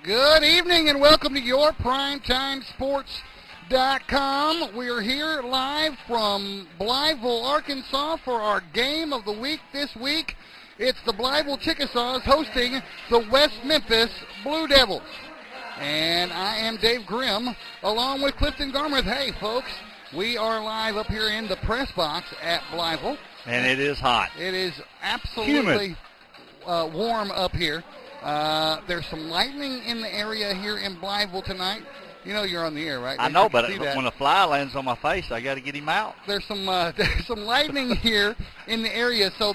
Good evening and welcome to your PrimetimeSports.com. We're here live from Blytheville, Arkansas for our game of the week this week. It's the Blytheville Chickasaws hosting the West Memphis Blue Devils. And I am Dave Grimm along with Clifton Garmrath. Hey, folks, we are live up here in the press box at Blytheville. And it is hot. It is absolutely warm up here. There's some lightning in the area here in Blytheville tonight. You know you're on the air, right? I know, but when a fly lands on my face, I got to get him out. There's some lightning here in the area, so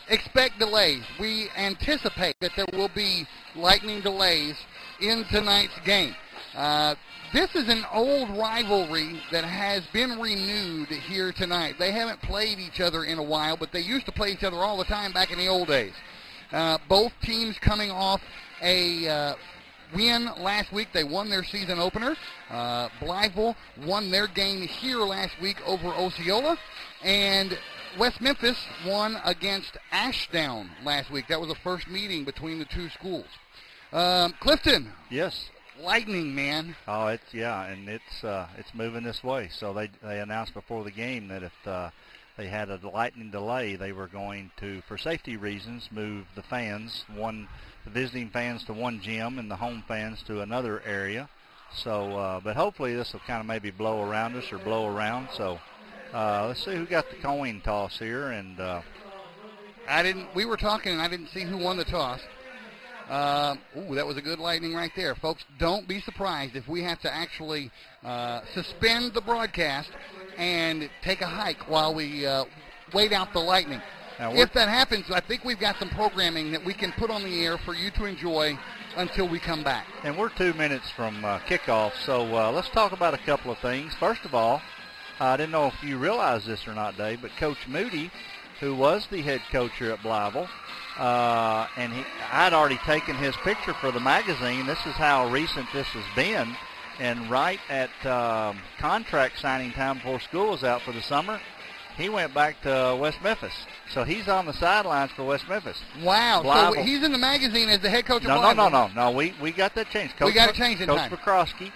expect delays. We anticipate that there will be lightning delays in tonight's game. This is an old rivalry that has been renewed here tonight. They haven't played each other in a while, but they used to play each other all the time back in the old days. Both teams coming off a win last week. They won their season opener. Blytheville won their game here last week over Osceola. And West Memphis won against Ashdown last week. That was the first meeting between the two schools. Clifton. Yes. Lightning, man. Oh, it's moving this way. So they announced before the game that if they had a lightning delay, they were going to, for safety reasons, move the fans, the visiting fans to one gym and the home fans to another area. So, but hopefully this will kind of maybe blow around us or blow around. So let's see who got the coin toss here. And we were talking, and I didn't see who won the toss. That was a good lightning right there. Folks, don't be surprised if we have to actually suspend the broadcast and take a hike while we wait out the lightning. If that happens, I think we've got some programming that we can put on the air for you to enjoy until we come back. And we're 2 minutes from kickoff, so let's talk about a couple of things. First of all, I didn't know if you realize this or not, Dave, but Coach Moody, who was the head coach here at Blytheville, and I'd already taken his picture for the magazine. This is how recent this has been. And right at contract signing time before school was out for the summer, he went back to West Memphis. So he's on the sidelines for West Memphis. Wow. Blytheville. So he's in the magazine as the head coach of Blytheville. No. We got that changed. We got it changed in time. Coach McCroskey.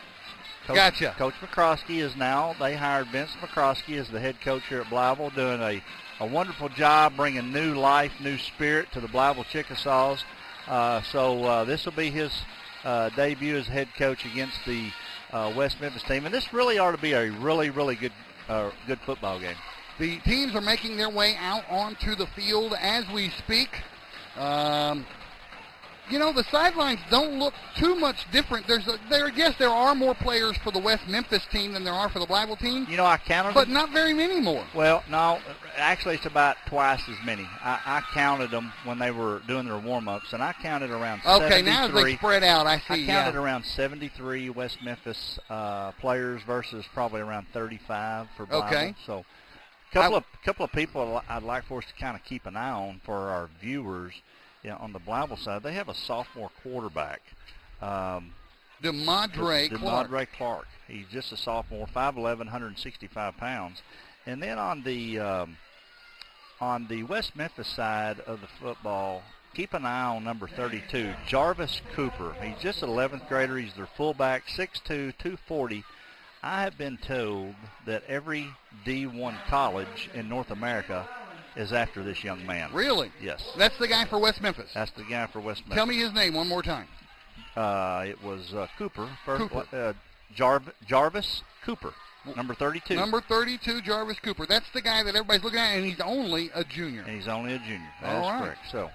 Gotcha. Coach McCroskey is now, they hired Vince McCroskey as the head coach here at Blytheville, doing a wonderful job bringing new life, new spirit to the Blytheville Chickasaws. So this will be his debut as head coach against the West Memphis team. And this really ought to be a really, really good football game. The teams are making their way out onto the field as we speak. The sidelines don't look too much different. There are more players for the West Memphis team than there are for the Blytheville team. I counted but them. Not very many more. Well, no, actually it's about twice as many. I counted them when they were doing their warm-ups, and I counted around 73. Okay, now as they spread out, I see. I counted around 73 West Memphis players versus probably around 35 for Blytheville. Okay. So couple of people I'd like for us to kind of keep an eye on for our viewers. Yeah, on the Blytheville side, they have a sophomore quarterback, DeMondre Clark. He's just a sophomore, 5'11", 165 pounds. And then on the West Memphis side of the football, keep an eye on number 32, Jarvis Cooper. He's just an 11th grader. He's their fullback, 6'2", 240. I have been told that every D1 college in North America is after this young man. Really? Yes. That's the guy for West Memphis? That's the guy for West Memphis. Tell me his name one more time. It was Cooper. Jarvis Cooper, number 32. Number 32, Jarvis Cooper. That's the guy that everybody's looking at, and he's only a junior. That's correct. So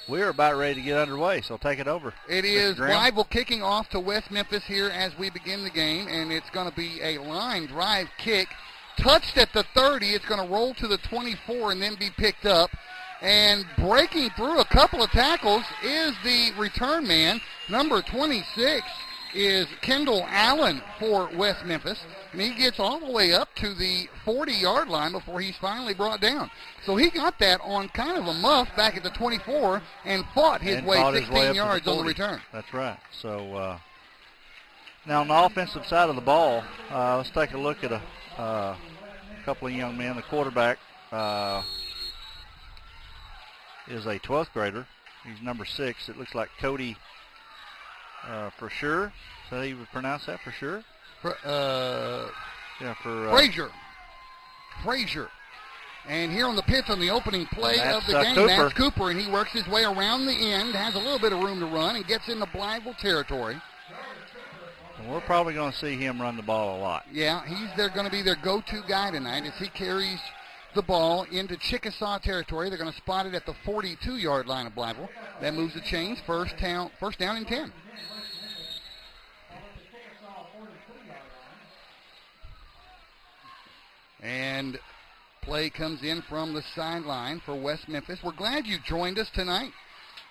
we're about ready to get underway, so take it over. It is Blytheville kicking off to West Memphis here as we begin the game, and it's going to be a line drive kick. Touched at the 30, it's going to roll to the 24 and then be picked up. And breaking through a couple of tackles is the return man. Number 26 is Kendall Allen for West Memphis. And he gets all the way up to the 40-yard line before he's finally brought down. So he got that on kind of a muff back at the 24 and fought his way 16 yards on the return. That's right. So now on the offensive side of the ball, let's take a look at a couple of young men. The quarterback is a 12th grader. He's number 6. It looks like Cody For sure. So he would pronounce that for sure? Frazier. And here on the pitch on the opening play of the game, Cooper. that's Cooper, and he works his way around the end, has a little bit of room to run, and gets into Blytheville territory. And we're probably going to see him run the ball a lot. Yeah, they're going to be their go-to guy tonight as he carries the ball into Chickasaw territory. They're going to spot it at the 42-yard line of Blytheville. That moves the chains, first down and 10. And play comes in from the sideline for West Memphis. We're glad you joined us tonight.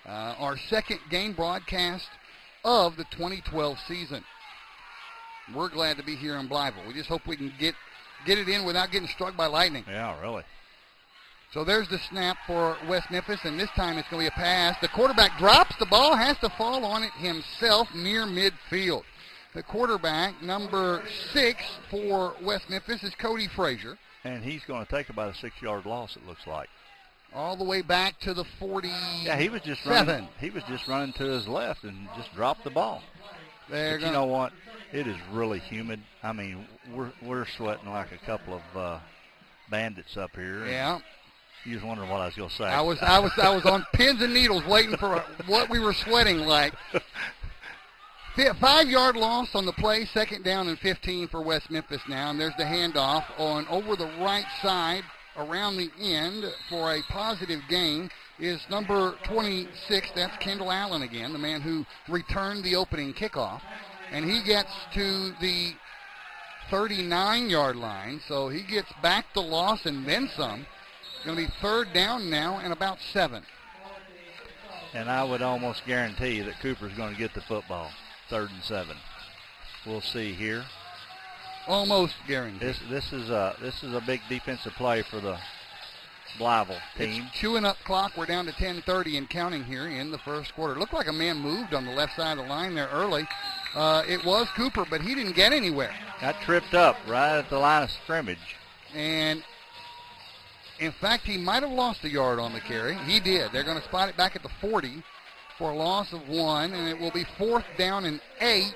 Our second game broadcast of the 2012 season. We're glad to be here in Blytheville. We just hope we can get it in without getting struck by lightning. Yeah, really. So there's the snap for West Memphis, and this time it's going to be a pass. The quarterback drops the ball, has to fall on it himself near midfield. The quarterback, number 6 for West Memphis, is Cody Frazier. And he's going to take about a 6-yard loss, it looks like. All the way back to the 40. Yeah, he was just running. He was just running to his left and just dropped the ball. But you know what? It is really humid. I mean, we're sweating like a couple of bandits up here. Yeah. You was wondering what I was going to say. I was on pins and needles waiting for what we were sweating like. 5-yard loss on the play, second down and 15 for West Memphis now. And there's the handoff on over the right side around the end for a positive gain is number 26. That's Kendall Allen again, the man who returned the opening kickoff. And he gets to the 39-yard line, so he gets back the loss and then some. It's going to be third down now and about 7. And I would almost guarantee that Cooper's going to get the football. 3rd and 7. We'll see here. Almost guaranteed. This is a big defensive play for the Blytheville team. It's chewing up clock. We're down to 10:30 and counting here in the first quarter. It looked like a man moved on the left side of the line there early. It was Cooper, but he didn't get anywhere. Got tripped up right at the line of scrimmage. And in fact, he might have lost a yard on the carry. He did. They're going to spot it back at the 40 for a loss of 1, and it will be 4th down and 8.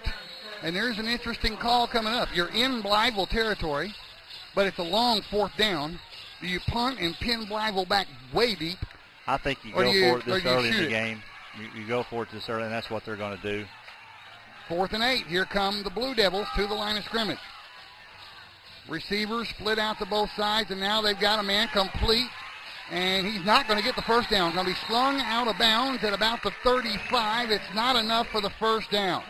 And there's an interesting call coming up. You're in Blytheville territory, but it's a long 4th down. Do you punt and pin Blytheville back way deep? I think you go for it this early in the game. You go for it this early, and that's what they're going to do. 4th and 8. Here come the Blue Devils to the line of scrimmage. Receivers split out to both sides, and now they've got a man complete. And he's not going to get the first down. He's going to be slung out of bounds at about the 35. It's not enough for the first down.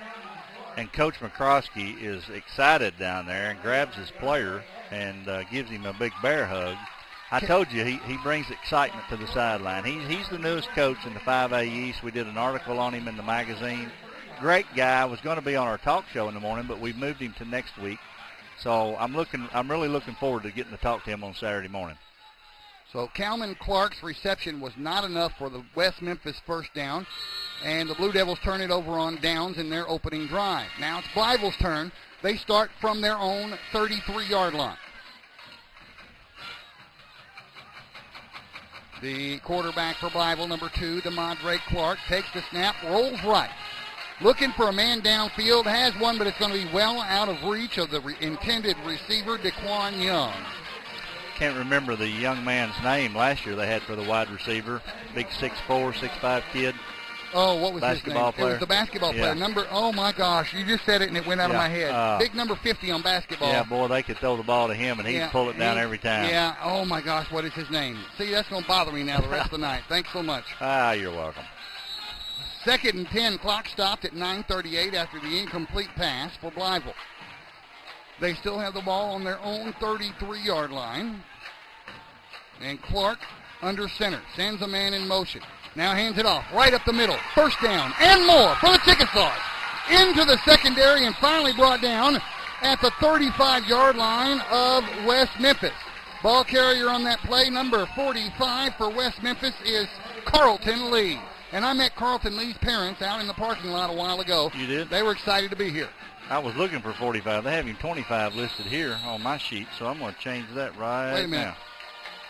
And Coach McCroskey is excited down there and grabs his player and gives him a big bear hug. I told you, he brings excitement to the sideline. He's the newest coach in the 5A East. We did an article on him in the magazine. Great guy. Was going to be on our talk show in the morning, but we moved him to next week. So I'm really looking forward to getting to talk to him on Saturday morning. So Calvin Clark's reception was not enough for the West Memphis first down, and the Blue Devils turn it over on downs in their opening drive. Now it's Blytheville's turn. They start from their own 33-yard line. The quarterback for Blytheville, number 2, DeMondre Clark, takes the snap, rolls right. Looking for a man downfield, has one, but it's going to be well out of reach of the intended receiver, DeQuan Young. Can't remember the young man's name last year they had for the wide receiver. Big 6'4", 6'5" kid. Oh, what was basketball his name? Player. It was the basketball player. Oh, my gosh. You just said it, and it went out of my head. Big number 50 on basketball. Yeah, boy, they could throw the ball to him, and he'd pull it down every time. Yeah. Oh, my gosh, what is his name? See, that's going to bother me now the rest of the night. Thanks so much. You're welcome. 2nd and 10, clock stopped at 9:38 after the incomplete pass for Blytheville. They still have the ball on their own 33-yard line. And Clark under center, sends a man in motion. Now hands it off, right up the middle. First down and more for the Chickasaws. Into the secondary and finally brought down at the 35-yard line of West Memphis. Ball carrier on that play, number 45 for West Memphis, is Carlton Lee. And I met Carlton Lee's parents out in the parking lot a while ago. You did? They were excited to be here. I was looking for 45. They have him 25 listed here on my sheet, so I'm going to change that right now. Wait a minute.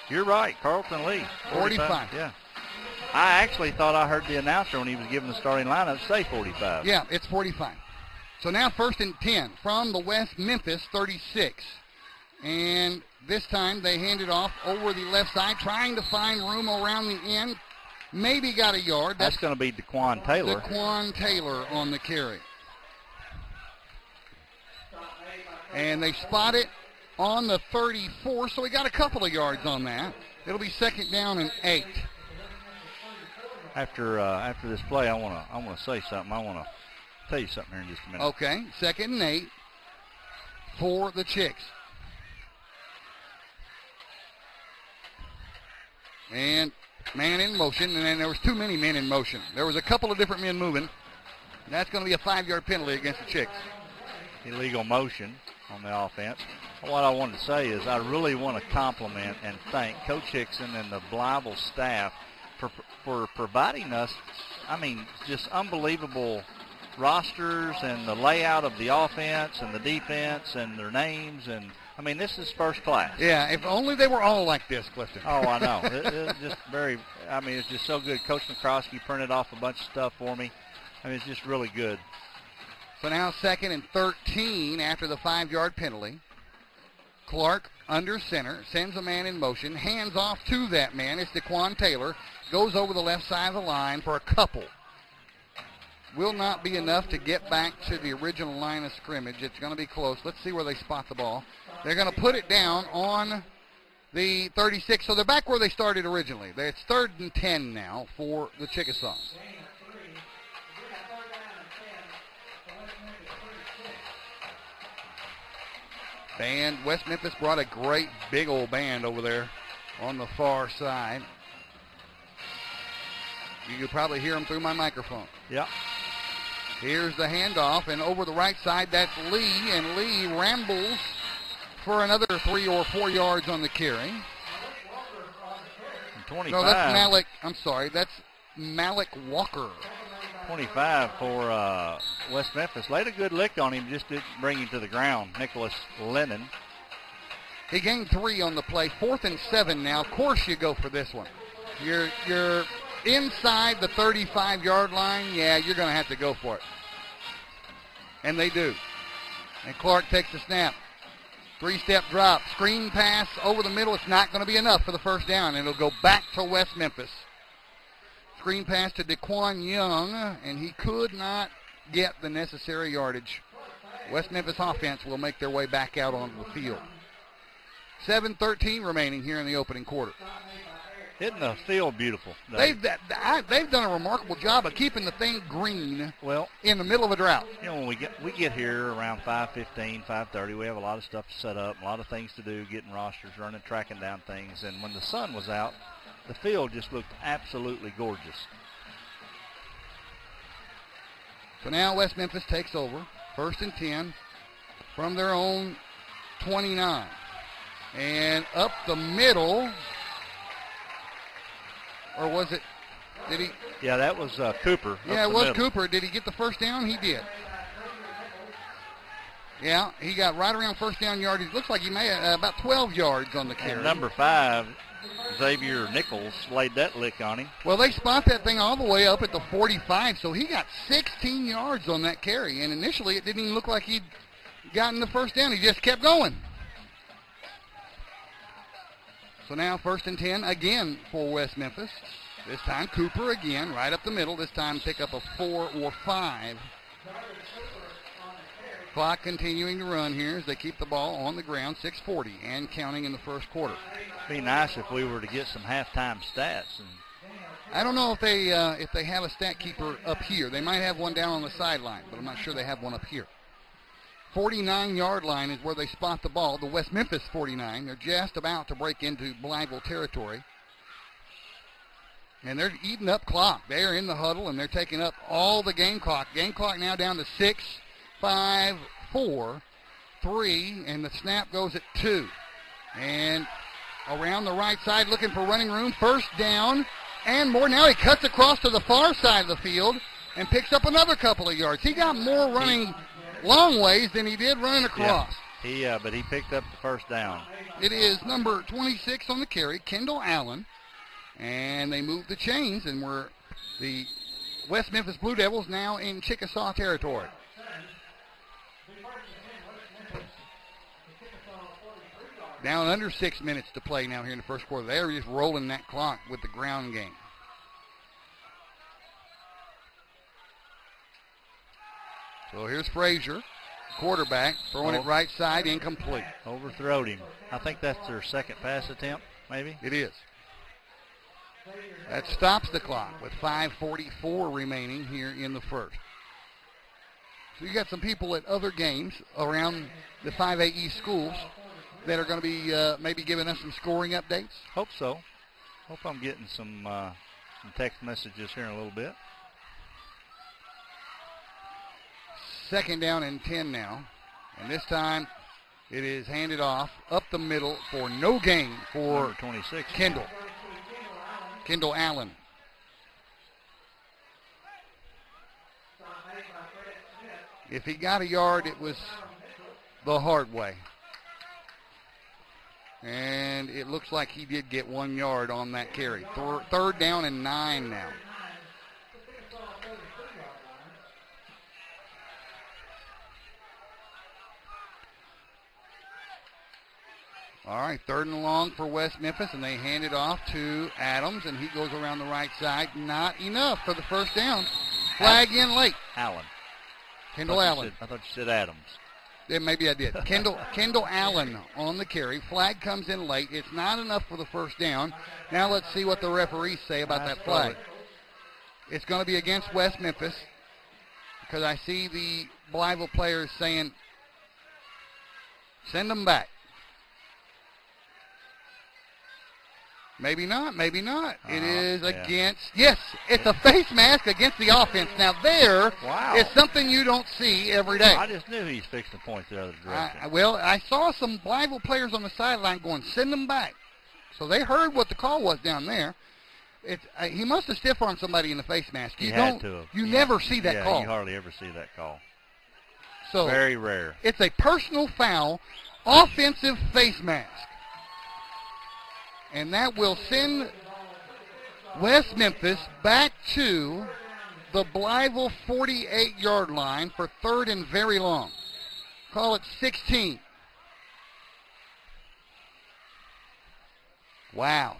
You're right, Carlton Lee. 45. Yeah. I actually thought I heard the announcer when he was giving the starting lineup say 45. Yeah, it's 45. So now 1st and 10 from the West Memphis 36. And this time they hand it off over the left side, trying to find room around the end. Maybe got a yard. That's going to be DeQuan Taylor. DeQuan Taylor on the carry. And they spot it on the 34, so we got a couple of yards on that. It'll be 2nd down and 8. After this play, I want to say something. I want to tell you something here in just a minute. Okay, 2nd and 8 for the Chicks. And man in motion, and then there was too many men in motion. There was a couple of different men moving. That's going to be a 5-yard penalty against the Chicks. Illegal motion on the offense. What I wanted to say is I really want to compliment and thank Coach Hickson and the Blytheville staff for providing us, just unbelievable rosters and the layout of the offense and the defense and their names. And, this is first class. Yeah, if only they were all like this, Clifton. Oh, I know. It's just it's just so good. Coach McCroskey printed off a bunch of stuff for me. It's just really good. So now 2nd and 13 after the 5-yard penalty. Clark under center, sends a man in motion, hands off to that man. It's DeQuan Taylor. Goes over the left side of the line for a couple. Will not be enough to get back to the original line of scrimmage. It's going to be close. Let's see where they spot the ball. They're going to put it down on the 36. So they're back where they started originally. It's 3rd and 10 now for the Chickasaws. Band, West Memphis brought a great big old band over there on the far side. You could probably hear them through my microphone. Yep. Here's the handoff, and over the right side, that's Lee, and Lee rambles for another 3 or 4 yards on the carry. And 25. No, that's Malik. I'm sorry, that's Malik Walker. 25 for West Memphis. Laid a good lick on him, just didn't bring him to the ground. Nicholas Lennon. He gained 3 on the play. 4th and 7 now. Of course you go for this one. You're inside the 35-yard line. Yeah, you're going to have to go for it. And they do. And Clark takes the snap. 3-step drop. Screen pass over the middle. It's not going to be enough for the first down, and it'll go back to West Memphis. Screen pass to DeQuan Young, and he could not get the necessary yardage. West Memphis offense will make their way back out onto the field. 7:13 remaining here in the opening quarter. Isn't the field beautiful? They've done a remarkable job of keeping the thing green in the middle of a drought. When we get here around 5:15, 5:30, we have a lot of stuff to set up, a lot of things to do, getting rosters, running, tracking down things. And when the sun was out, the field just looked absolutely gorgeous. So now West Memphis takes over. 1st and 10 from their own 29. And up the middle, or was it, did he? Yeah, that was Cooper. Yeah, it was Cooper. Did he get the first down? He did. Yeah, he got right around first down yardage. Looks like he may have about 12 yards on the carry. And number 5, Xavier Nichols, laid that lick on him. Well, they spot that thing all the way up at the 45, so he got 16 yards on that carry. And initially, it didn't even look like he'd gotten the first down. He just kept going. So now 1st and 10 again for West Memphis. This time Cooper again, right up the middle. This time pick up a 4 or 5. Clock continuing to run here as they keep the ball on the ground. 6:40 and counting in the first quarter. Be nice if we were to get some halftime stats. I don't know if they have a stat keeper up here. They might have one down on the sideline, but I'm not sure they have one up here. 49-yard line is where they spot the ball. The West Memphis 49. They're just about to break into Blytheville territory. And they're eating up clock. They're in the huddle, and they're taking up all the game clock. Game clock now down to 6, 5, 4, 3, and the snap goes at 2. And around the right side looking for running room. First down and more. Now he cuts across to the far side of the field and picks up another couple of yards. He got more running long ways than he did running across. Yeah, but he picked up the first down. It is number 26 on the carry, Kendall Allen. And they move the chains, and the West Memphis Blue Devils now in Chickasaw territory. Down under 6 minutes to play now here in the first quarter. They're just rolling that clock with the ground game. So here's Frazier, quarterback, throwing it right side, incomplete. Overthrowed him. I think that's their second pass attempt, maybe. It is. That stops the clock with 5:44 remaining here in the first. So you got some people at other games around the 5A East schools that are going to be maybe giving us some scoring updates. Hope so. Hope I'm getting some text messages here in a little bit. Second down and 10 now. And this time it is handed off up the middle for no gain for number 26. Kendall Allen. If he got a yard, it was the hard way. And it looks like he did get 1 yard on that carry. Third down and 9 now. All right, 3rd and long for West Memphis, and they hand it off to Adams, and he goes around the right side. Not enough for the first down. Flag in late. Allen. Kendall Allen. I thought you said Adams. Yeah, maybe I did. Kendall Allen on the carry. Flag comes in late. It's not enough for the first down. Now let's see what the referees say about that flag. It's going to be against West Memphis because I see the Blytheville players saying, send them back. Maybe not, maybe not. It is against, yes, it's a face mask against the offense. Now there is something you don't see every day. I just knew he's fixing to point the other direction. I saw some Blytheville players on the sideline going, send them back. So they heard what the call was down there. He must have stiff-armed somebody in the face mask. He had to have. You never see that call. You hardly ever see that call. So very rare. It's a personal foul, offensive face mask. And that will send West Memphis back to the Blytheville 48-yard line for 3rd and very long. Call it 16. Wow.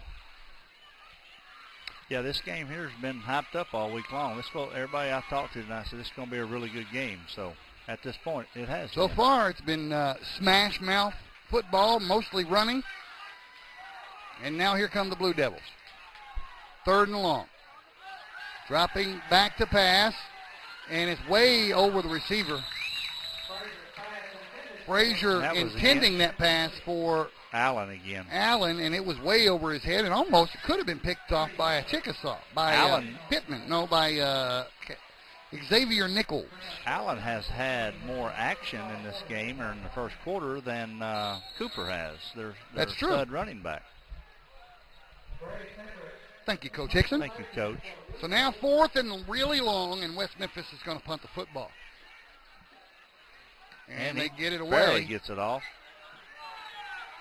Yeah, this game here has been hyped up all week long. Everybody I talked to tonight said this is going to be a really good game. So at this point, it has. So far, it's been smash mouth football, mostly running. And now here come the Blue Devils. 3rd and long. Dropping back to pass. And it's way over the receiver. Frazier intending that pass for Allen again. And it was way over his head and almost could have been picked off by a Chickasaw. By Allen. Pittman. No, by Xavier Nichols. Allen has had more action in this game or in the first quarter than Cooper has. That's true. Stud running back. Thank you, Coach Hickson. Thank you, Coach. So now 4th and really long, and West Memphis is going to punt the football. And they get it away. Barely gets it off.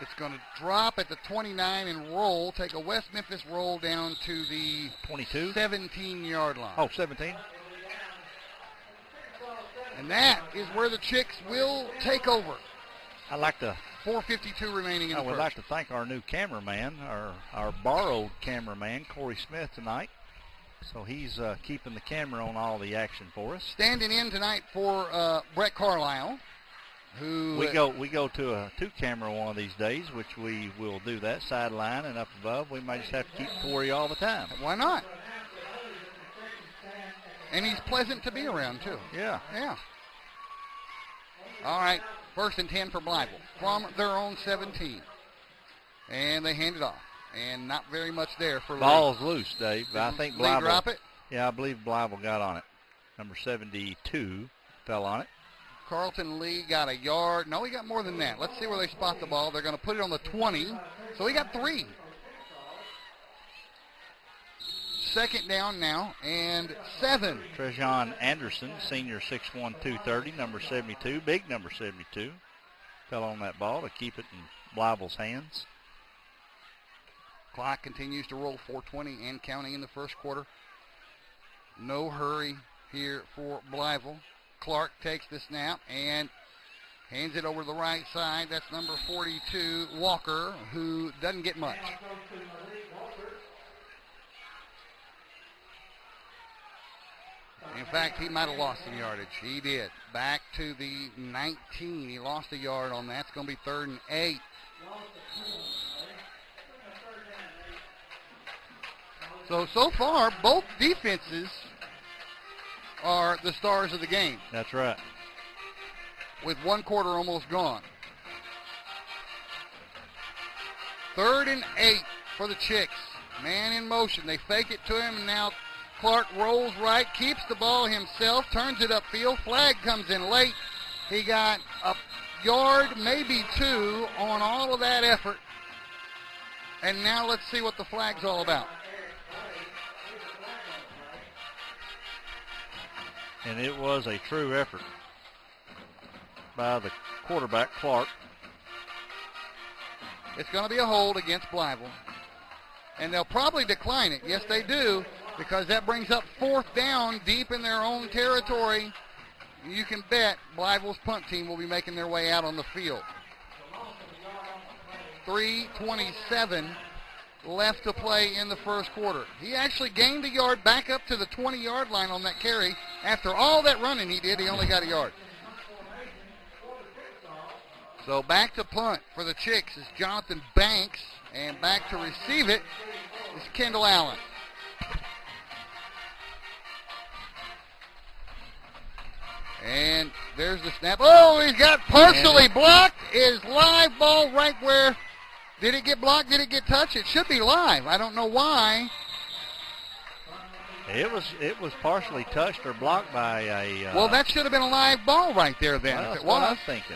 It's going to drop at the 29 and roll, take a West Memphis roll down to the 22, 17-yard line. Oh, 17. And that is where the Chicks will take over. I'd like to 4:52 remaining in the first. I would like to thank our new cameraman, our borrowed cameraman, Corey Smith, tonight. So he's keeping the camera on all the action for us. Standing in tonight for Brett Carlisle, who we go to a 2-camera one of these days, which we will do that sideline and up above. We might just have to keep Corey all the time. Why not? And he's pleasant to be around too. Yeah. All right. 1st and 10 for Blytheville from their own 17. And they hand it off. And not very much there for Lee. Ball's loose, Dave. I think Blytheville. Lee drop it? Yeah, I believe Blytheville got on it. Number 72 fell on it. Carlton Lee got a yard. No, he got more than that. Let's see where they spot the ball. They're going to put it on the 20. So he got 3. 2nd down now and 7. Trejon Anderson, senior 6'1", 230, number 72, big number 72, fell on that ball to keep it in Blytheville's hands. Clock continues to roll, 4:20 and counting in the first quarter. No hurry here for Blytheville. Clark takes the snap and hands it over to the right side. That's number 42, Walker, who doesn't get much. In fact, he might have lost some yardage. He did. Back to the 19. He lost a yard on that. It's going to be 3rd and 8. So far, both defenses are the stars of the game. That's right. With 1 quarter almost gone. 3rd and 8 for the Chicks. Man in motion. They fake it to him, and now Clark rolls right, keeps the ball himself, turns it upfield. Flag comes in late. He got a yard, maybe 2, on all of that effort. And now let's see what the flag's all about. And it was a true effort by the quarterback, Clark. It's going to be a hold against Blytheville. And they'll probably decline it. Yes, they do, because that brings up 4th down deep in their own territory. You can bet Blytheville's punt team will be making their way out on the field. 3:27 left to play in the first quarter. He actually gained a yard back up to the 20-yard line on that carry. After all that running he did, he only got a yard. So back to punt for the Chicks is Jonathan Banks, and back to receive it is Kendall Allen. And there's the snap. Oh, he's got partially blocked. Is live ball right where? Did it get blocked? Did it get touched? It should be live. I don't know why. It was partially touched or blocked by a... well, that should have been a live ball right there then. Well, if it what was. I was thinking.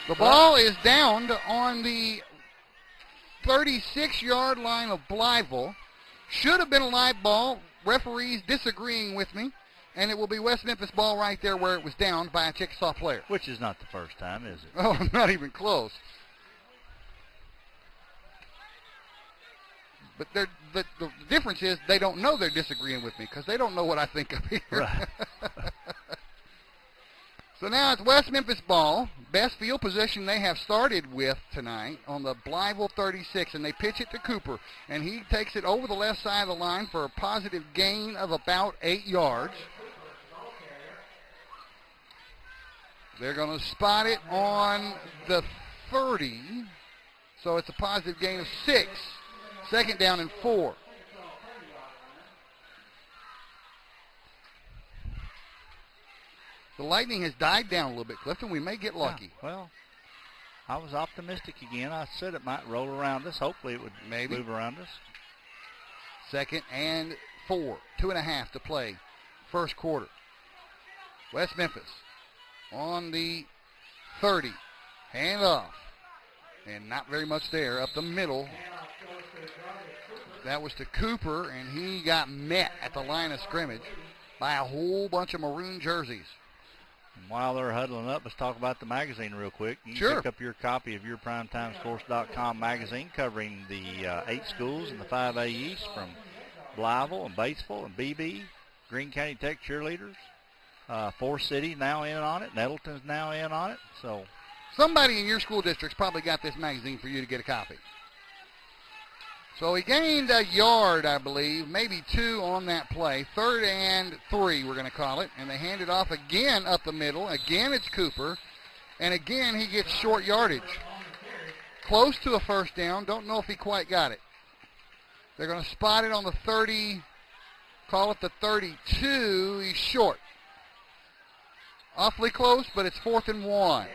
The ball is downed on the 36-yard line of Blytheville. Should have been a live ball. Referees disagreeing with me. And it will be West Memphis ball right there where it was downed by a Chickasaw player. Which is not the first time, is it? Oh, not even close. But the difference is they don't know they're disagreeing with me because they don't know what I think of here. Right. So now it's West Memphis ball. Best field position they have started with tonight on the Blytheville 36, and they pitch it to Cooper. And he takes it over the left side of the line for a positive gain of about 8 yards. They're going to spot it on the 30, so it's a positive gain of 6. 2nd down and 4. The Lightning has died down a little bit, Clifton. We may get lucky. Yeah, well, I was optimistic again. I said it might roll around us. Hopefully it would move around us. 2nd and 4. 2.5 to play. First quarter. West Memphis on the 30. Hand off. And not very much there. Up the middle. That was to Cooper, and he got met at the line of scrimmage by a whole bunch of maroon jerseys. And while they're huddling up, let's talk about the magazine real quick. You can pick up your copy of your PrimetimeSports.com magazine covering the 8 schools in the 5A East from Blytheville and Batesville and BB, Greene County Tech cheerleaders. Forest City now in on it. Nettleton's now in on it. So somebody in your school district's probably got this magazine for you to get a copy. So he gained a yard, I believe, maybe 2 on that play. 3rd and 3, we're going to call it. And they hand it off again up the middle. Again, it's Cooper. And again, he gets short yardage. Close to a first down. Don't know if he quite got it. They're going to spot it on the 30, call it the 32. He's short. Awfully close, but it's 4th and 1.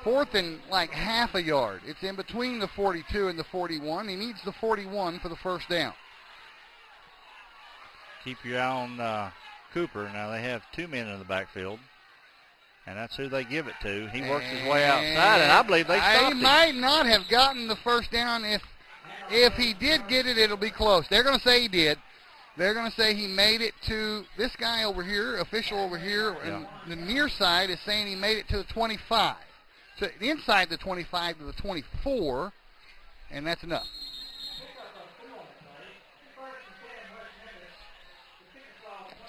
4th and like half a yard. It's in between the 42 and the 41. He needs the 41 for the first down. Keep your eye on Cooper. Now they have 2 men in the backfield, and that's who they give it to. He works his way outside, and I believe they stopped him. He might not have gotten the first down. If he did get it, it'll be close. They're going to say he did. They're going to say he made it to this guy over here, official over here, and the near side is saying he made it to the 25. to inside the 25 to the 24, and that's enough.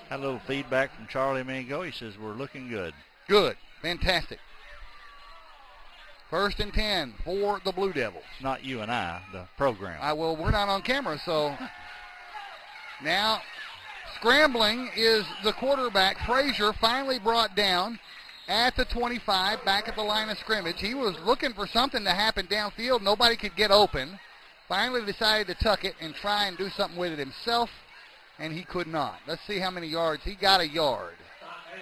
Had a little feedback from Charlie a minute ago. He says we're looking good. Good. Fantastic. 1st and 10 for the Blue Devils. Not you and I, the program. Well, we're not on camera, so now scrambling is the quarterback. Frazier finally brought down at the 25, back at the line of scrimmage. He was looking for something to happen downfield. Nobody could get open. Finally decided to tuck it and try and do something with it himself, and he could not. Let's see how many yards. He got a yard,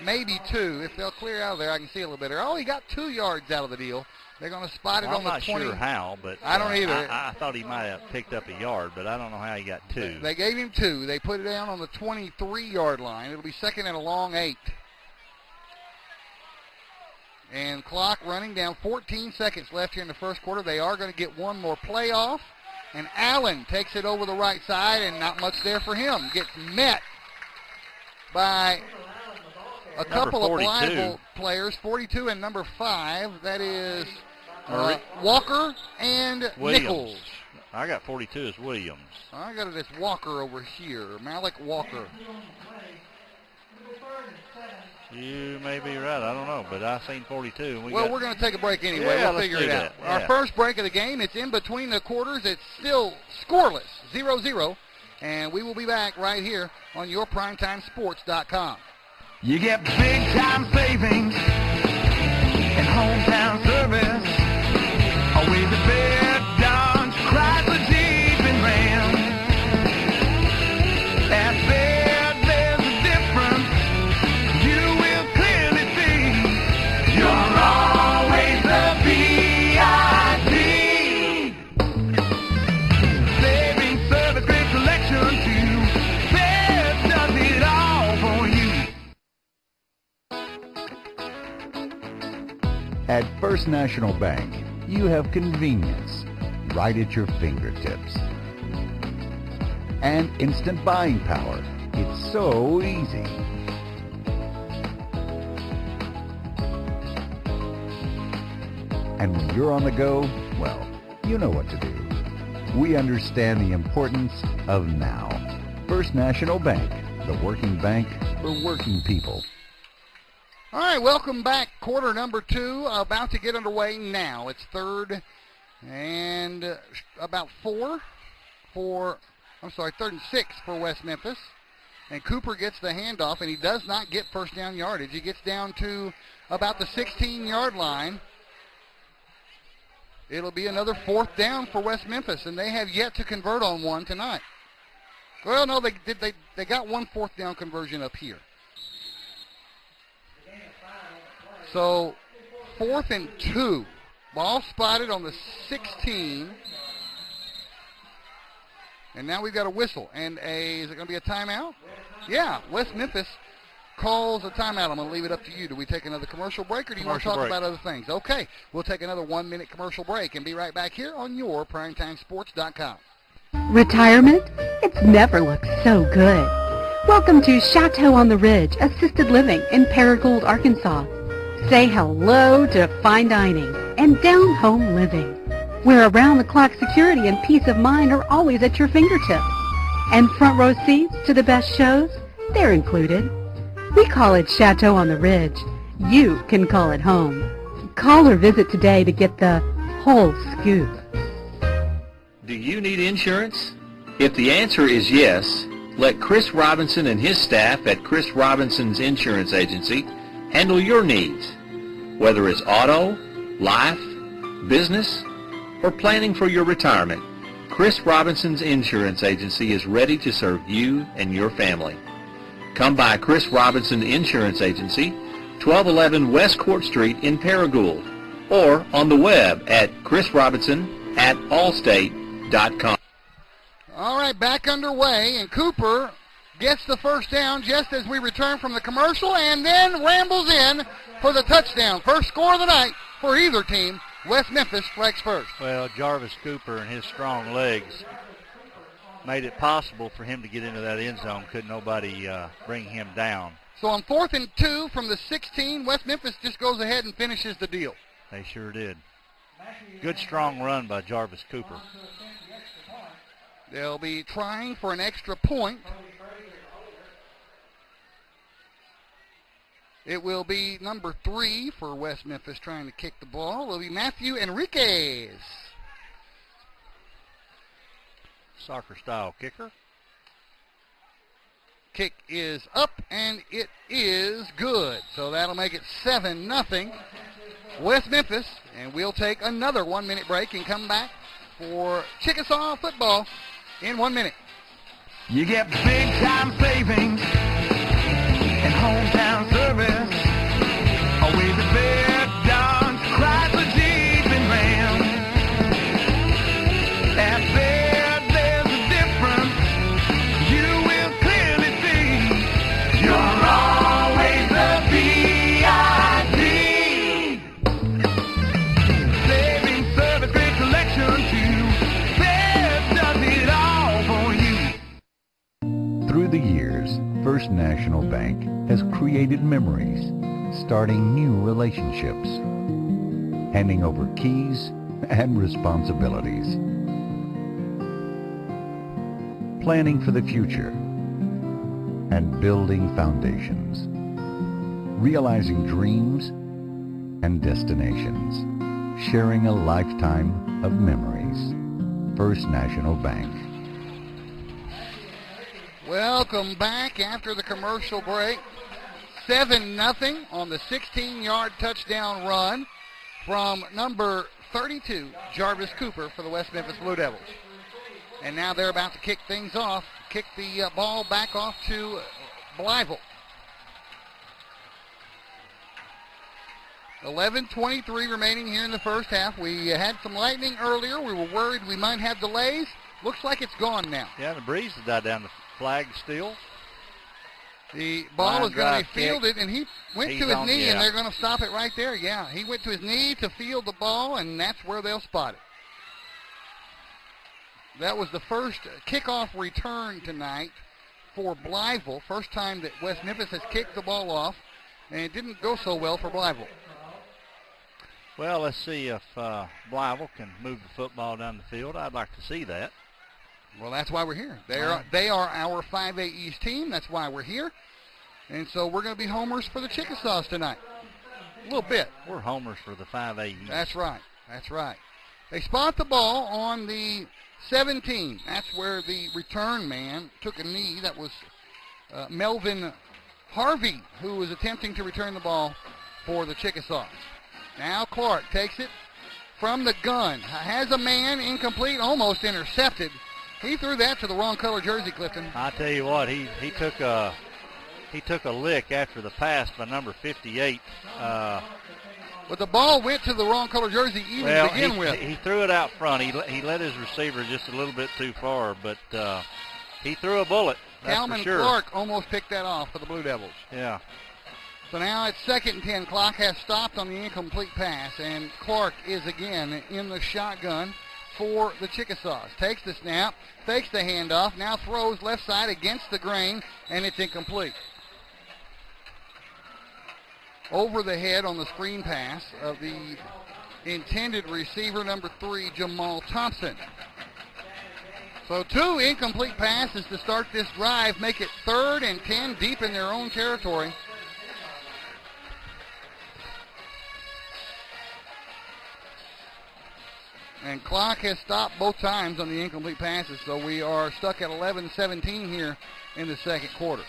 maybe 2. If they'll clear out of there, I can see a little better. Oh, he got 2 yards out of the deal. They're going to spot it on the 20. I'm not sure how, but I don't either. I thought he might have picked up a yard, but I don't know how he got 2. They gave him 2. They put it down on the 23-yard line. It'll be 2nd and a long 8. And clock running down, 14 seconds left here in the first quarter. They are going to get one more play off. And Allen takes it over the right side, and not much there for him. Gets met by a couple of Blytheville players, 42 and number 5. That is Walker and Williams. Nichols. I got 42 as Williams. I got it as Walker over here, Malik Walker. You may be right. I don't know, but I seen 42. We're going to take a break anyway. Yeah, we'll figure it out. Yeah. Our first break of the game. It's in between the quarters. It's still scoreless, 0-0. And we will be back right here on yourprimetimesports.com. You get big-time savings and hometown service. Always a bed, Dodge, Chrysler, Jeep, and Ram. At Bed, there's a difference you will clearly see. You're always the VIP. Saving service, great selection too. Bed does it all for you. At First National Bank, you have convenience right at your fingertips. And instant buying power. It's so easy. And when you're on the go, well, you know what to do. We understand the importance of now. First National Bank, the working bank for working people. All right, welcome back. Quarter number 2 about to get underway now. It's 3rd and about 3rd and 6 for West Memphis. And Cooper gets the handoff, and he does not get first down yardage. He gets down to about the 16-yard line. It'll be another 4th down for West Memphis, and they have yet to convert on one tonight. Well, no, they got one 4th down conversion up here. So 4th and 2. Ball spotted on the 16. And now we've got a whistle. And is it going to be a timeout? Yeah, West Memphis calls a timeout. I'm going to leave it up to you. Do we take another commercial break, or do you want to talk about other things? Okay, we'll take another 1-minute commercial break and be right back here on your PrimetimeSports.com. Retirement? It's never looked so good. Welcome to Chateau on the Ridge Assisted Living in Paragould, Arkansas. Say hello to fine dining and down-home living, where around-the-clock security and peace of mind are always at your fingertips. And front row seats to the best shows, they're included. We call it Chateau on the Ridge. You can call it home. Call or visit today to get the whole scoop. Do you need insurance? If the answer is yes, let Chris Robinson and his staff at Chris Robinson's Insurance Agency handle your needs. Whether it's auto, life, business, or planning for your retirement, Chris Robinson's Insurance Agency is ready to serve you and your family. Come by Chris Robinson Insurance Agency, 1211 West Court Street in Paragould, or on the web at chrisrobinson@allstate.com. All right, back underway, and Cooper gets the first down just as we return from the commercial, and then rambles in for the touchdown. First score of the night for either team. West Memphis strikes first. Well, Jarvis Cooper and his strong legs made it possible for him to get into that end zone. Couldn't nobody bring him down. So on 4th and 2 from the 16, West Memphis just goes ahead and finishes the deal. They sure did. Good strong run by Jarvis Cooper. They'll be trying for an extra point. It will be number 3 for West Memphis trying to kick the ball. It'll be Matthew Enriquez. Soccer-style kicker. Kick is up, and it is good. So that'll make it 7-0 West Memphis. And we'll take another 1-minute break and come back for Chickasaw football in 1 minute. You get big-time savings and hometown service. With the bed, Don's, Chrysler, Jeep, and Ram. At Bed, there's a difference you will clearly see. You're always a VIP. Saving service, great selection too. Bed does it all for you. Through the years, First National Bank has created memories, starting new relationships, handing over keys and responsibilities, planning for the future, and building foundations, realizing dreams and destinations, sharing a lifetime of memories. First National Bank. Welcome back after the commercial break. 7-0 on the 16-yard touchdown run from number 32, Jarvis Cooper, for the West Memphis Blue Devils. And now they're about to kick things off, kick the ball back off to Blytheville. 11:23 remaining here in the first half. We had some lightning earlier. We were worried we might have delays. Looks like it's gone now. Yeah, the breeze has died down. The flag still. The ball is going to be fielded, and he went to his knee, yeah. and they're going to stop it right there. Yeah, he went to his knee to field the ball, and that's where they'll spot it. That was the first kickoff return tonight for Blytheville. First time that West Memphis has kicked the ball off, and it didn't go so well for Blytheville. Well, let's see if Blytheville can move the football down the field. I'd like to see that. Well, that's why we're here. They are our 5A East team. That's why we're here. And so we're going to be homers for the Chickasaws tonight. A little bit. We're homers for the 5A East. That's right. That's right. They spot the ball on the 17. That's where the return man took a knee. That was Melvin Harvey, who was attempting to return the ball for the Chickasaws. Now Clark takes it from the gun. Has a man, incomplete, almost intercepted. He threw that to the wrong color jersey, Clifton. I tell you what, he took a lick after the pass by number 58. But the ball went to the wrong color jersey even to begin with. He threw it out front. He let his receiver just a little bit too far, but he threw a bullet. That's Calvin for sure. Clark almost picked that off for the Blue Devils. Yeah. So now it's 2nd and 10. Clock has stopped on the incomplete pass, and Clark is again in the shotgun for the Chickasaws. Takes the snap, fakes the handoff, now throws left side against the grain, and it's incomplete. Over the head on the screen pass of the intended receiver, number 3, Jamal Thompson. So 2 incomplete passes to start this drive, make it 3rd and 10 deep in their own territory. And clock has stopped both times on the incomplete passes, so we are stuck at 11-17 here in the second quarter.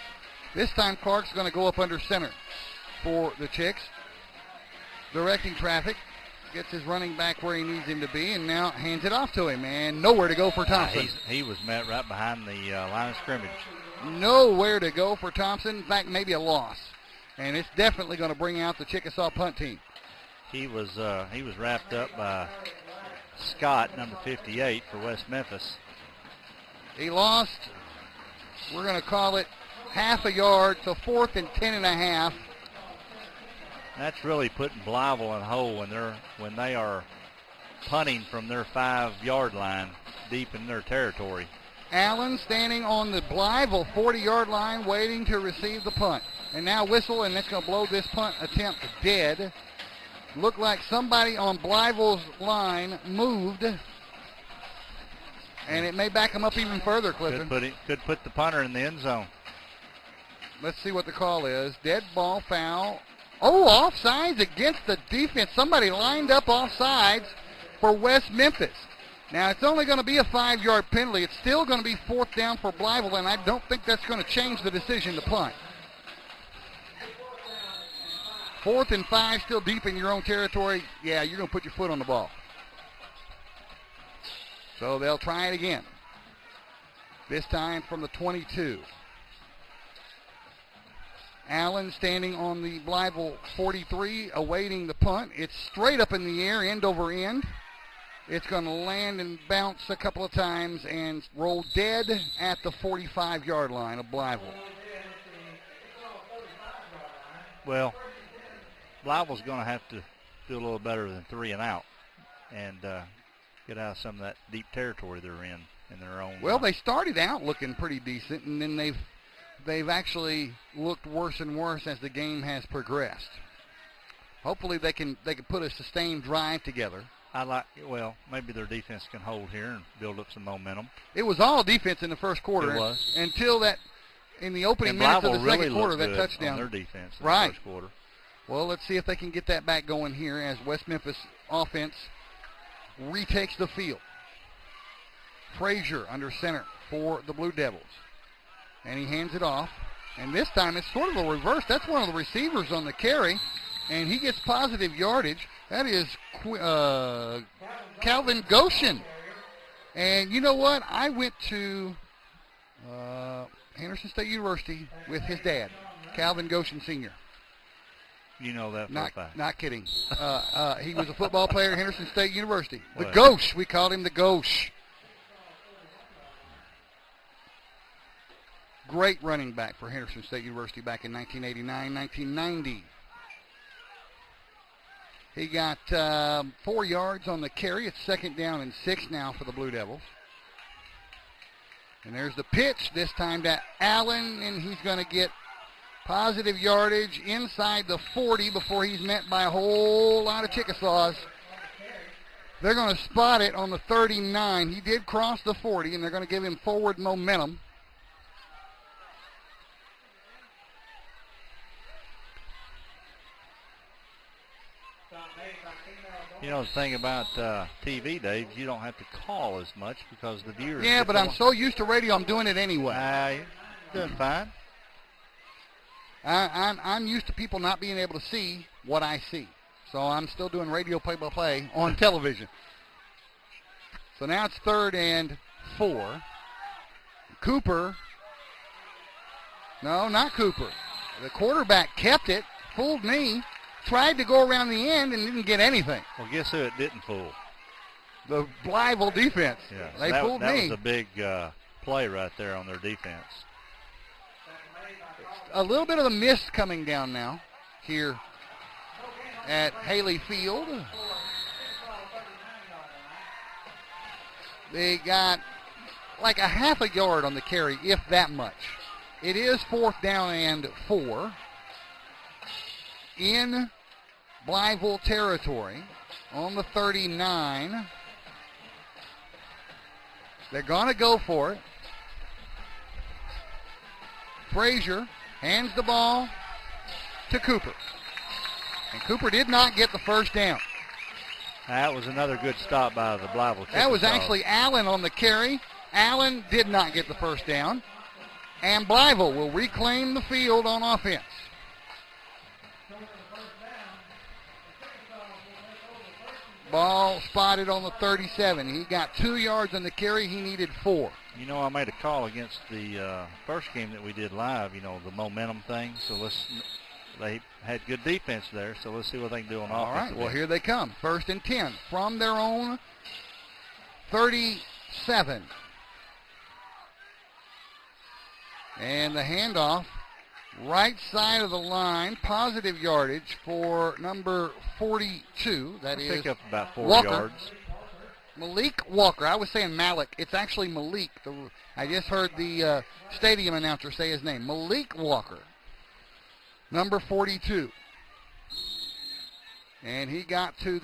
This time Clark's going to go up under center for the Chicks. Directing traffic, gets his running back where he needs him to be, and now hands it off to him, and nowhere to go for Thompson. He was met right behind the line of scrimmage. Nowhere to go for Thompson. In fact, maybe a loss. And it's definitely going to bring out the Chickasaw punt team. He was wrapped up by Scott, number 58, for West Memphis. He lost, we're going to call it half a yard, so 4th and 10.5. That's really putting Blytheville in a hole when they are punting from their 5-yard line deep in their territory. Allen standing on the Blytheville 40-yard line waiting to receive the punt. And now whistle, and that's going to blow this punt attempt dead. Looked like somebody on Blytheville's line moved, and it may back them up even further, Clifton. Could put the punter in the end zone. Let's see what the call is. Dead ball foul. Oh, offsides against the defense. Somebody lined up offsides for West Memphis. Now, it's only going to be a 5-yard penalty. It's still going to be 4th down for Blytheville, and I don't think that's going to change the decision to punt. 4th and 5, still deep in your own territory. Yeah, you're going to put your foot on the ball. So they'll try it again. This time from the 22. Allen standing on the Blytheville 43, awaiting the punt. It's straight up in the air, end over end. It's going to land and bounce a couple of times and roll dead at the 45-yard line of Blytheville. Well, Blytheville's going to have to do a little better than 3 and out and get out of some of that deep territory they're in their own. Well, they started out looking pretty decent, and then they've actually looked worse and worse as the game has progressed. Hopefully they can put a sustained drive together. Maybe their defense can hold here and build up some momentum. It was all defense in the first quarter. It was. Until that, in the opening and minutes of the really second quarter, that good touchdown. On their defense in right. the first quarter. Well, let's see if they can get that back going here as West Memphis offense retakes the field. Frazier under center for the Blue Devils. And he hands it off. And this time it's sort of a reverse. That's one of the receivers on the carry. And he gets positive yardage. That is Calvin Goshen. And you know what? I went to Henderson State University with his dad, Calvin Goshen Sr. You know that for a fact. Not kidding. He was a football player at Henderson State University. The Well. Gauche. We called him the Gauche. Great running back for Henderson State University back in 1989, 1990. He got 4 yards on the carry. It's 2nd down and 6 now for the Blue Devils. And there's the pitch, this time to Allen, and he's going to get positive yardage inside the 40 before he's met by a whole lot of Chickasaws. They're going to spot it on the 39. He did cross the 40, and they're going to give him forward momentum. You know, the thing about TV, Dave, you don't have to call as much because the viewers... Yeah, but I'm so used to radio, I'm doing it anyway. You're doing fine. I'm used to people not being able to see what I see. So I'm still doing radio play-by-play on television. So now it's 3rd and 4. Cooper. No, not Cooper. The quarterback kept it, fooled me, tried to go around the end and didn't get anything. Well, guess who it didn't fool? The Blytheville defense. Yeah, so they fooled me. That was a big play right there on their defense. A little bit of the mist coming down now here at Haley Field. They got like a half a yard on the carry, if that much. It is 4th down and 4 in Blytheville territory on the 39. They're going to go for it. Frazier hands the ball to Cooper. And Cooper did not get the 1st down. That was another good stop by the Blytheville Chickasaws. That was actually Allen on the carry. Allen did not get the 1st down. And Blytheville will reclaim the field on offense. Ball spotted on the 37. He got 2 yards on the carry. He needed 4. You know, I made a call against the first game that we did live, you know, the momentum thing. So they had good defense there, so let's see what they can do on offense. All right, well, here they come. 1st and 10 from their own 37. And the handoff, right side of the line, positive yardage for number 42. That is pick up about 4 Walker. yards. Malik Walker. I was saying Malik. It's actually Malik. I just heard the stadium announcer say his name. Malik Walker, number 42. And he got to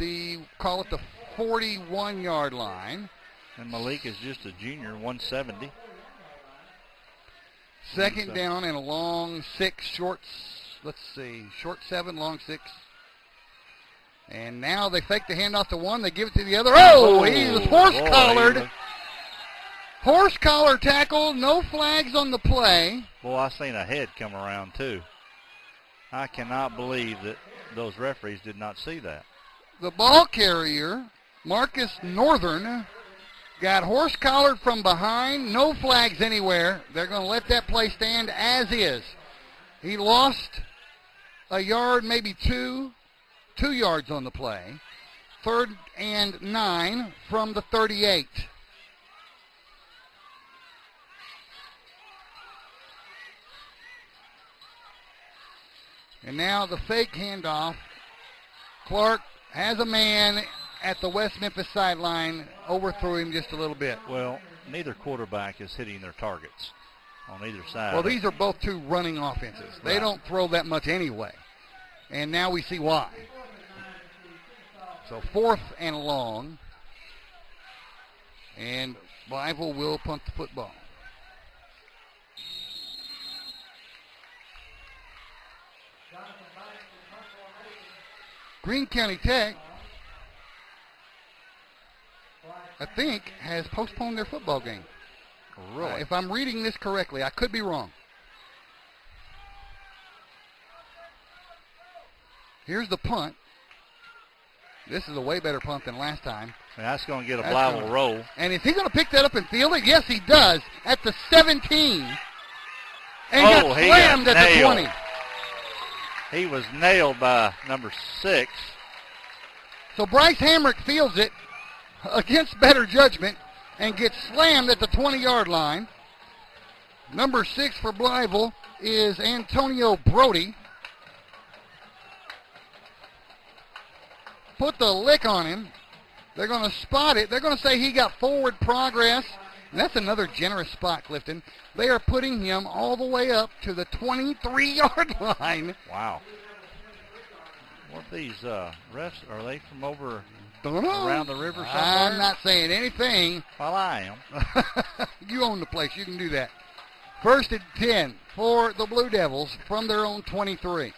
call it the 41-yard line. And Malik is just a junior, 170. Second down and a long 6, short 7, long 6. And now they fake the handoff to one. They give it to the other. Oh, he was horse-collared. Horse-collar tackle. No flags on the play. Boy, I seen a head come around, too. I cannot believe that those referees did not see that. The ball carrier, Marcus Northern, got horse-collared from behind. No flags anywhere. They're going to let that play stand as is. He lost a yard, maybe 2 yards on the play. 3rd and 9 from the 38. And now the fake handoff. Clark has a man at the West Memphis sideline, overthrew him just a little bit. Well, neither quarterback is hitting their targets on either side. Well, these are both two running offenses. They don't throw that much anyway. And now we see why. So 4th and long. And Blytheville will punt the football. Greene County Tech, I think, has postponed their football game. Really? If I'm reading this correctly, I could be wrong. Here's the punt. This is a way better punt than last time. And that's going to get a Blytheville roll. And is he going to pick that up and field it? Yes, he does. At the 17. And got slammed at the 20. He was nailed by number 6. So Bryce Hamrick fields it against better judgment and gets slammed at the 20-yard line. Number 6 for Blytheville is Antonio Brody. Put the lick on him. They're going to spot it. They're going to say he got forward progress. And that's another generous spot, Clifton. They are putting him all the way up to the 23-yard line. Wow. What are these refs? Are they from over Don't know. around the river somewhere? I'm not saying anything. Well, I am. You own the place. You can do that. 1st and 10 for the Blue Devils from their own 23.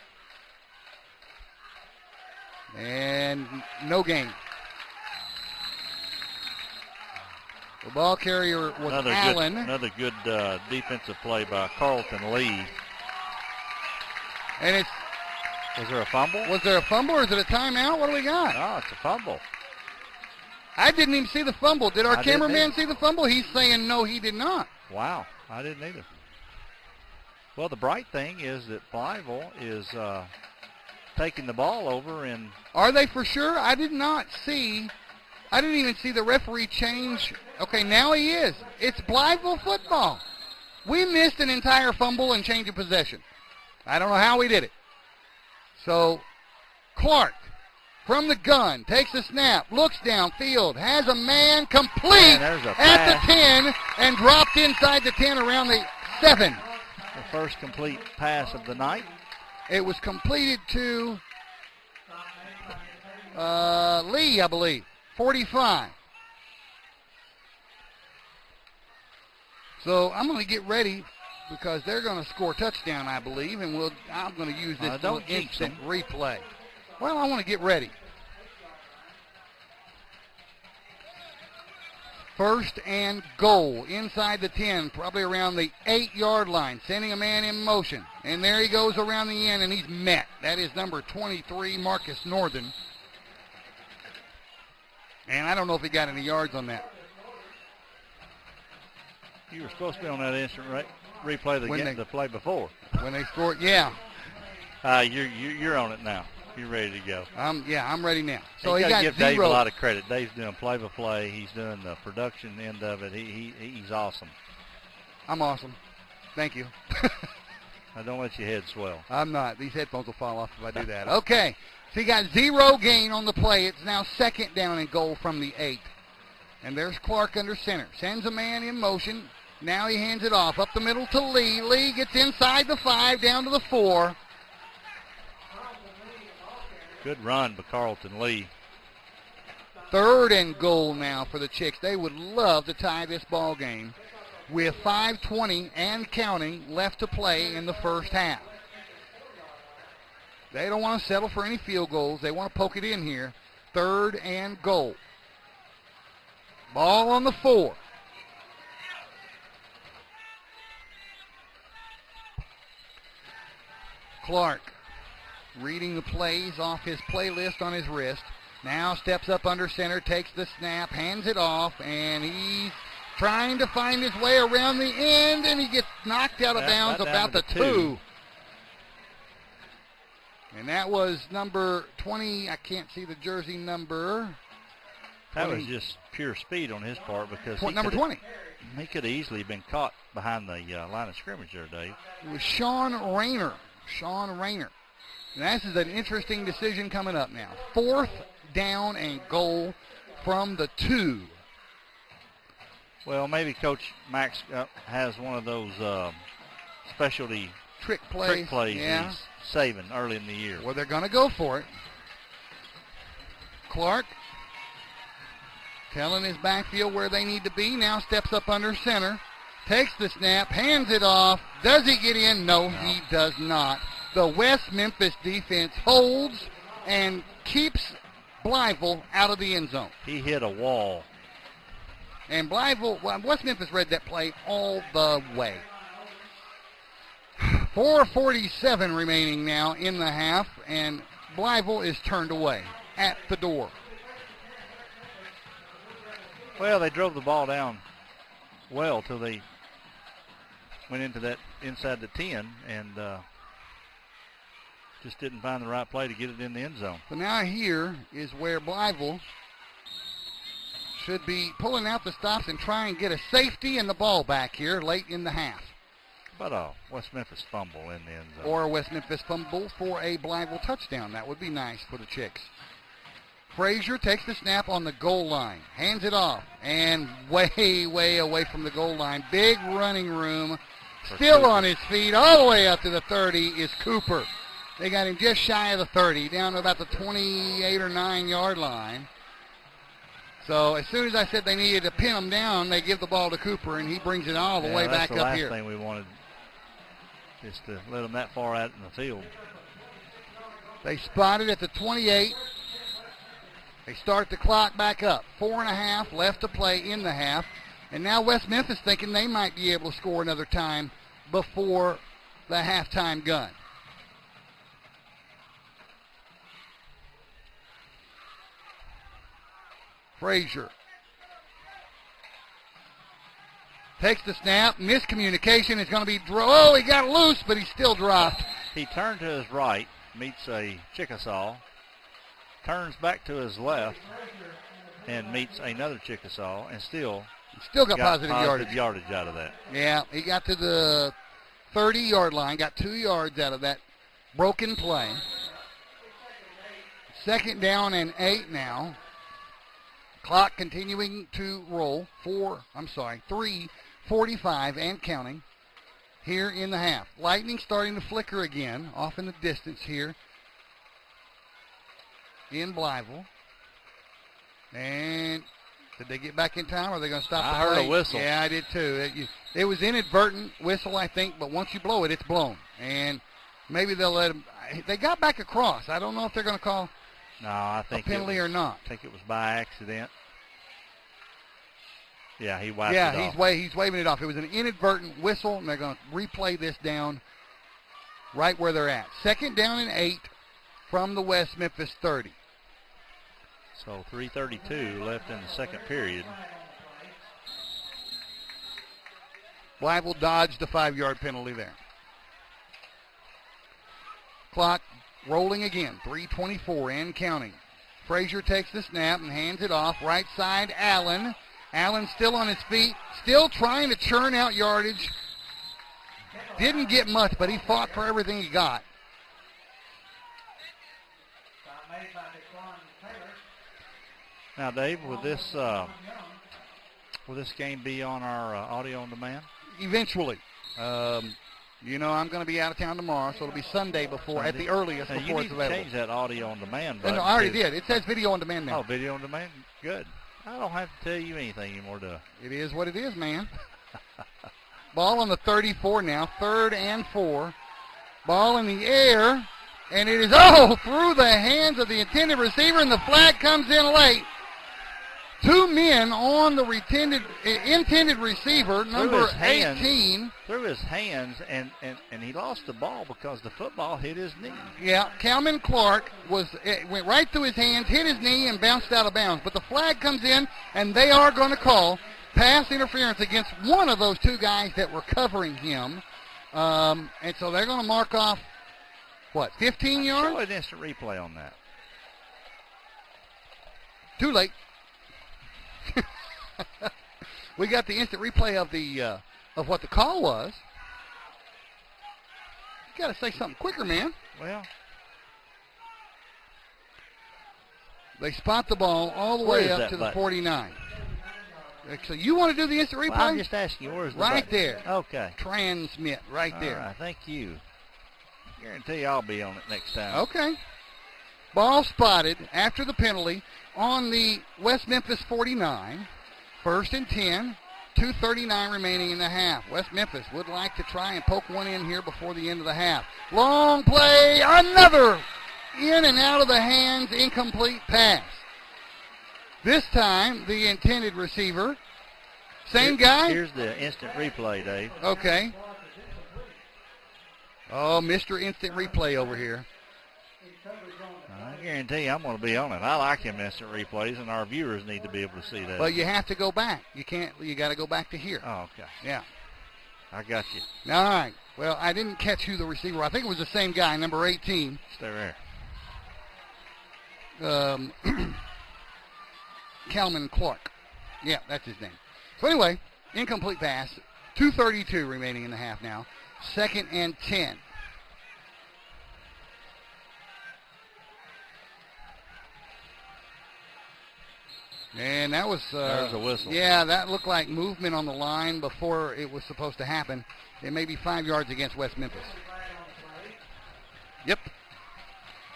And no gain. The ball carrier was Allen. Another good defensive play by Carlton Lee. And was there a fumble? Was there a fumble or is it a timeout? What do we got? No, it's a fumble. I didn't even see the fumble. Did our cameraman see the fumble? He's saying no, he did not. Wow, I didn't either. Well, the bright thing is that Blytheville is taking the ball over and... Are they for sure? I did not see... I didn't even see the referee change. Okay, now he is. It's Blytheville football. We missed an entire fumble and change of possession. I don't know how we did it. So, Clark, from the gun, takes the snap, looks downfield, has a man complete at the 10 and dropped inside the 10 around the 7. The first complete pass of the night. It was completed to Lee, I believe. 45. So I'm going to get ready because they're going to score a touchdown, I believe, and I'm going to use this little instant replay. Well, I want to get ready. 1st and goal inside the 10, probably around the 8-yard line, sending a man in motion. And there he goes around the end, and he's met. That is number 23, Marcus Northern. And I don't know if he got any yards on that. You were supposed to be on that instant replay the play before. When they scored, yeah. You're on it now. You're ready to go. I'm ready now. So he got to give 0. Dave a lot of credit. Dave's doing play-by-play. He's doing the production end of it. He's awesome. I'm awesome. Thank you. Now don't let your head swell. I'm not. These headphones will fall off if I do that. Okay. So he got 0 gain on the play. It's now 2nd down and goal from the 8. And there's Clark under center. Sends a man in motion. Now he hands it off up the middle to Lee. Lee gets inside the 5, down to the 4. Good run by Carlton Lee. 3rd and goal now for the Chicks. They would love to tie this ball game with 5:20 and counting left to play in the first half. They don't want to settle for any field goals. They want to poke it in here. 3rd and goal. Ball on the 4. Clark reading the plays off his playlist on his wrist. Now steps up under center, takes the snap, hands it off, and he's trying to find his way around the end, and he gets knocked out of bounds about the 2. And that was number 20. I can't see the jersey number. That was just pure speed on his part because number 20. He could have easily been caught behind the line of scrimmage there, Dave. It was Sean Rayner. And this is an interesting decision coming up now. 4th down and goal from the 2. Well, maybe Coach Max has one of those specialty trick plays he's saving early in the year. Well, they're going to go for it. Clark telling his backfield where they need to be. Now steps up under center. Takes the snap, hands it off. Does he get in? No, he does not. The West Memphis defense holds and keeps Blytheville out of the end zone. He hit a wall. And West Memphis read that play all the way. 4:47 remaining now in the half, and Blytheville is turned away at the door. Well, they drove the ball down well till they went into that inside the 10 and just didn't find the right play to get it in the end zone. So now here is where Blytheville should be pulling out the stops and try and get a safety and the ball back here late in the half. But a West Memphis fumble in the end zone. Or a West Memphis fumble for a Blytheville touchdown. That would be nice for the Chicks. Frazier takes the snap on the goal line, hands it off, and way, way away from the goal line. Big running room. Still on his feet all the way up to the 30 is Cooper. They got him just shy of the 30, down to about the 28 or 9 yard line. So as soon as I said they needed to pin him down, they give the ball to Cooper, and he brings it all the way back up here. That's the last thing we wanted, is to let him that far out in the field. They spot it at the 28. They start the clock back up. 4.5 left to play in the half. And now West Memphis thinking they might be able to score another time before the halftime gun. Frazier takes the snap. Miscommunication is going to be he got loose, but he still dropped. He turned to his right, meets a Chickasaw, turns back to his left, and meets another Chickasaw, and still got positive yardage out of that. Yeah, he got to the 30-yard line, got 2 yards out of that broken play. 2nd down and 8 now. Clock continuing to roll. 3:45 and counting here in the half. Lightning starting to flicker again off in the distance here in Blytheville. And did they get back in time, or are they going to stop the play? I heard a whistle. Yeah, I did too. It was inadvertent whistle, I think, but once you blow it, it's blown. And maybe they'll let them. They got back across. I don't know if they're going to call a penalty or not. I think it was by accident. Yeah, he wiped it off. Yeah, he's waving it off. It was an inadvertent whistle, and they're going to replay this down right where they're at. 2nd down and 8 from the West Memphis 30. So 3:32 left in the second period. Blytheville dodged the 5-yard penalty there. Clock rolling again. 3:24 and counting. Frazier takes the snap and hands it off. Right side, Allen. Allen still on his feet, still trying to churn out yardage. Didn't get much, but he fought for everything he got. Now, Dave, will this game be on our audio on demand? Eventually. You know I'm going to be out of town tomorrow, so it'll be Sunday before, at the earliest, Now, before you it's need to available. change that audio on demand No, button. I already too. did. It says video on demand now. Oh, video on demand? Good. I don't have to tell you anything anymore, do I? It is what it is, man. Ball on the 34 now, 3rd and 4. Ball in the air, and it is, through the hands of the intended receiver, and the flag comes in late. 2 men on the intended receiver, number 18. Through his hands, and he lost the ball because the football hit his knee. Yeah, Calvin Clark went right through his hands, hit his knee, and bounced out of bounds. But the flag comes in, and they are going to call pass interference against one of those 2 guys that were covering him. And so they're going to mark off, 15 yards? Show an instant replay on that. Too late. We got the instant replay of what the call was. You got to say something quicker, man. Well, they spot the ball all the way up to the 49. So you want to do the instant replay? I'm just asking you, where's the right button? there. Okay. Transmit right there. All right, thank you. Guarantee I'll be on it next time. Okay. Ball spotted after the penalty on the West Memphis 49. 1st and 10. 2:39 remaining in the half. West Memphis would like to try and poke one in here before the end of the half. Long play. Another in and out of the hands. Incomplete pass. This time, the intended receiver. Same guy? Here's the instant replay, Dave. Okay. Oh, Mr. Instant Replay over here. I guarantee I'm going to be on it. I like him instant replays, and our viewers need to be able to see that. But you have to go back. You got to go back to here. Oh, okay. Yeah. I got you. All right. Well, I didn't catch who the receiver was. I think it was the same guy, number 18. Stay there. Calvin Clark. Yeah, that's his name. So anyway, incomplete pass. 2:32 remaining in the half now. 2nd and 10. And that was... There's a whistle. Yeah, that looked like movement on the line before it was supposed to happen. It may be 5 yards against West Memphis. Yep.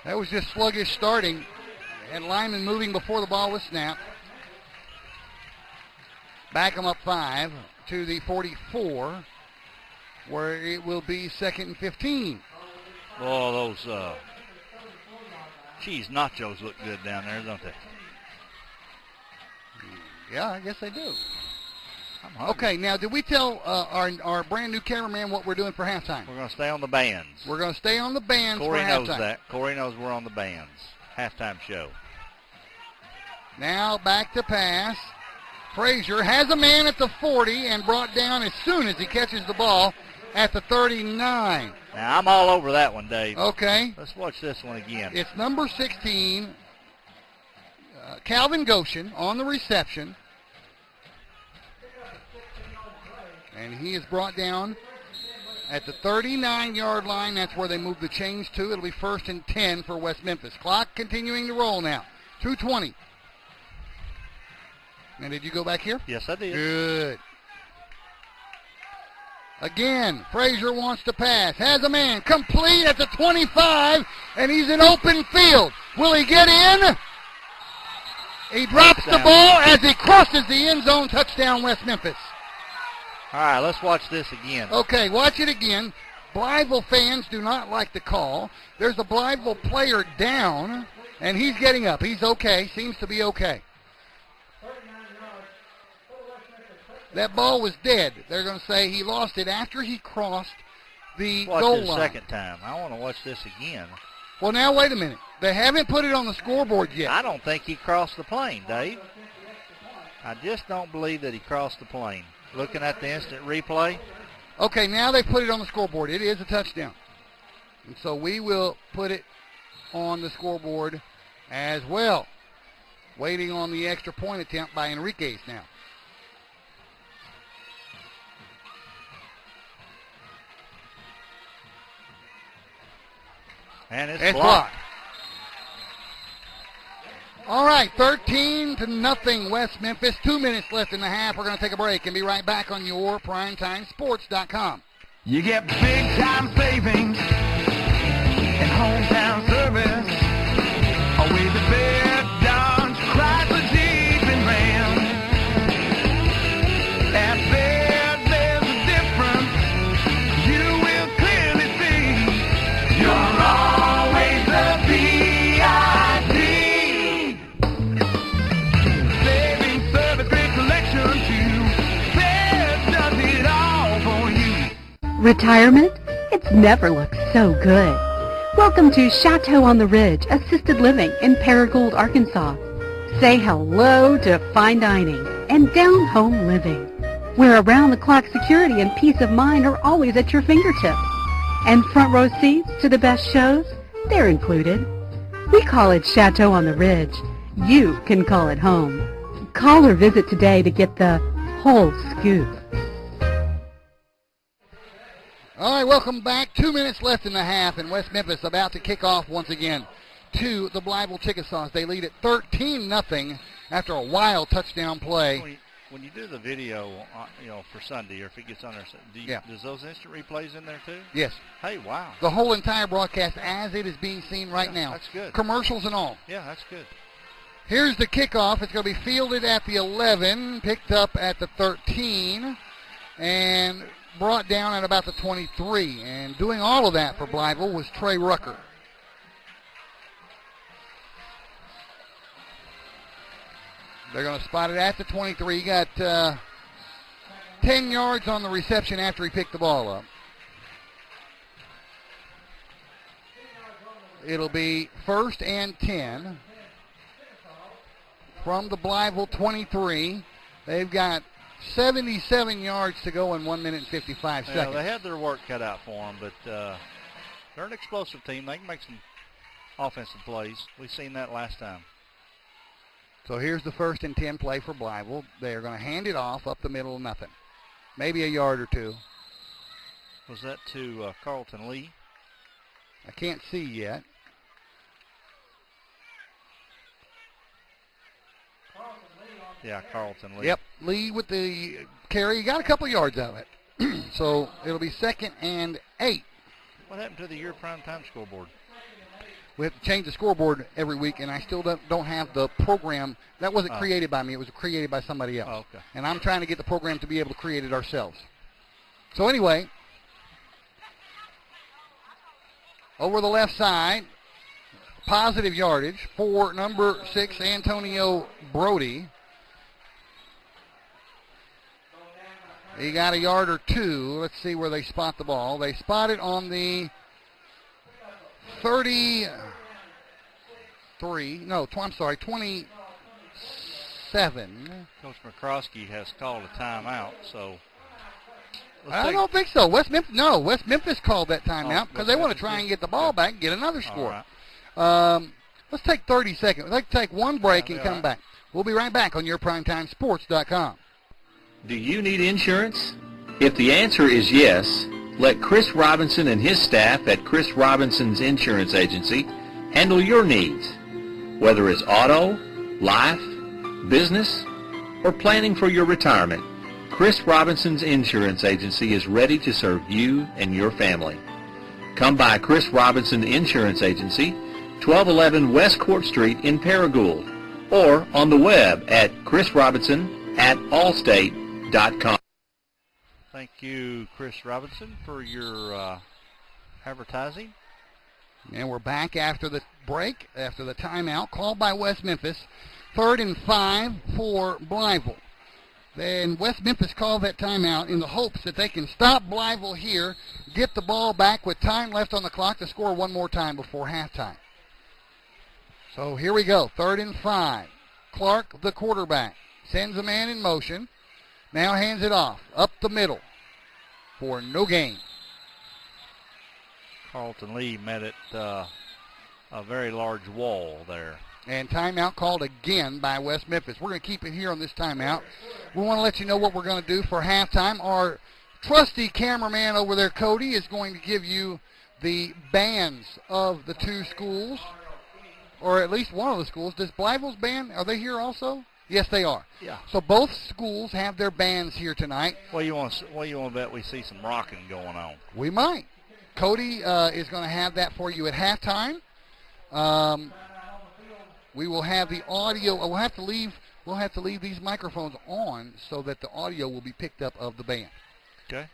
That was just sluggish starting. And lineman moving before the ball was snapped. Back them up 5 to the 44, where it will be 2nd and 15. Oh, those cheese nachos look good down there, don't they? Yeah, I guess they do. I'm hungry. Okay, now did we tell our brand new cameraman what we're doing for halftime? We're going to stay on the bands. We're going to stay on the bands Corey for knows halftime. that. Corey knows we're on the bands. Halftime show. Now back to pass. Frazier has a man at the 40 and brought down as soon as he catches the ball at the 39. Now, I'm all over that one, Dave. Okay. Let's watch this one again. It's number 16, Calvin Goshen on the reception. And he is brought down at the 39-yard line. That's where they move the chains to. It'll be 1st and 10 for West Memphis. Clock continuing to roll now. 2:20. And did you go back here? Yes, I did. Good. Again, Frazier wants to pass. Has a man complete at the 25, and he's in open field. Will he get in? He drops the ball as he crosses the end zone. Touchdown, West Memphis. All right, let's watch this again. Okay, watch it again. Blytheville fans do not like the call. There's a Blytheville player down, and he's getting up. He's okay. Seems to be okay. That ball was dead. They're going to say he lost it after he crossed the goal line. Watch it a second time. I want to watch this again. Well, now, wait a minute. They haven't put it on the scoreboard yet. I don't think he crossed the plane, Dave. I just don't believe that he crossed the plane. Looking at the instant replay. Okay, now they put it on the scoreboard. It is a touchdown. And so we will put it on the scoreboard as well. Waiting on the extra point attempt by Enriquez now. And it's blocked. blocked. All right, 13-0 West Memphis. 2 minutes left in the half. We're going to take a break and be right back on your PrimetimeSports.com. You get big time savings and hometown service. Always a fair Dodge, Chrysler, Jeep, and Ram. At Bears, there's a difference you will clearly see. You're always the VIP. Saving service, great selection too. Bears does it all for you. Retirement? It's never looked so good. Welcome to Chateau on the Ridge Assisted Living in Paragould, Arkansas. Say hello to fine dining and down-home living, where around-the-clock security and peace of mind are always at your fingertips. And front row seats to the best shows, they're included. We call it Chateau on the Ridge. You can call it home. Call or visit today to get the whole scoop. All right, welcome back. 2 minutes left in the half, and West Memphis about to kick off once again to the Blytheville Chickasaws. They lead at 13-0 after a wild touchdown play. When you do the video, for Sunday, or if it gets on there, does those instant replays in there too? Yes. Hey, wow. The whole entire broadcast as it is being seen right now. That's good. Commercials and all. Yeah, that's good. Here's the kickoff. It's going to be fielded at the 11, picked up at the 13, and brought down at about the 23. And doing all of that for Blytheville was Trey Rucker. They're going to spot it at the 23. He got 10 yards on the reception after he picked the ball up. It'll be 1st and 10 from the Blytheville 23. They've got 77 yards to go in 1 minute and 55 seconds. They had their work cut out for them, but they're an explosive team. They can make some offensive plays. We've seen that last time. So here's the 1st and 10 play for Blytheville. They're going to hand it off up the middle, nothing. Maybe a yard or two. Was that to Carlton Lee? I can't see yet. Yeah, Carlton Lee. Yep, Lee with the carry. He got a couple yards out of it. So it'll be 2nd and 8. What happened to the year primetime scoreboard? We have to change the scoreboard every week, and I still don't have the program. That wasn't created by me. It was created by somebody else. Oh, okay. And I'm trying to get the program to be able to create it ourselves. So anyway, over the left side, positive yardage for number 6, Antonio Brody. He got a yard or two. Let's see where they spot the ball. They spot it on the 27. Coach McCroskey has called a timeout, so I don't think so. West Memphis called that timeout because they want to try and get the ball back and get another score. Right. Let's take 30 seconds. Let's take one break and come back. We'll be right back on yourprimetimesports.com. Do you need insurance? If the answer is yes, let Chris Robinson and his staff at Chris Robinson's Insurance Agency handle your needs. Whether it's auto, life, business, or planning for your retirement, Chris Robinson's Insurance Agency is ready to serve you and your family. Come by Chris Robinson Insurance Agency, 1211 West Court Street in Paragould, or on the web at chrisrobinson@allstate.com. Thank you, Chris Robinson, for your advertising. And we're back after the break, after the timeout, called by West Memphis. 3rd and 5 for Blytheville. Then West Memphis called that timeout in the hopes that they can stop Blytheville here, get the ball back with time left on the clock to score one more time before halftime. So here we go, 3rd and 5. Clark, the quarterback, sends a man in motion. Now hands it off, up the middle for no gain. Carlton Lee met it a very large wall there. And timeout called again by West Memphis. We're going to keep it here on this timeout. We want to let you know what we're going to do for halftime. Our trusty cameraman over there, Cody, is going to give you the bands of the two schools, or at least one of the schools. Does Blytheville's band, are they here also? Yes, they are. Yeah. So both schools have their bands here tonight. Well, you want to bet we see some rocking going on? We might. Cody is going to have that for you at halftime. We will have the audio. We'll have to leave these microphones on so that the audio will be picked up of the band. Okay.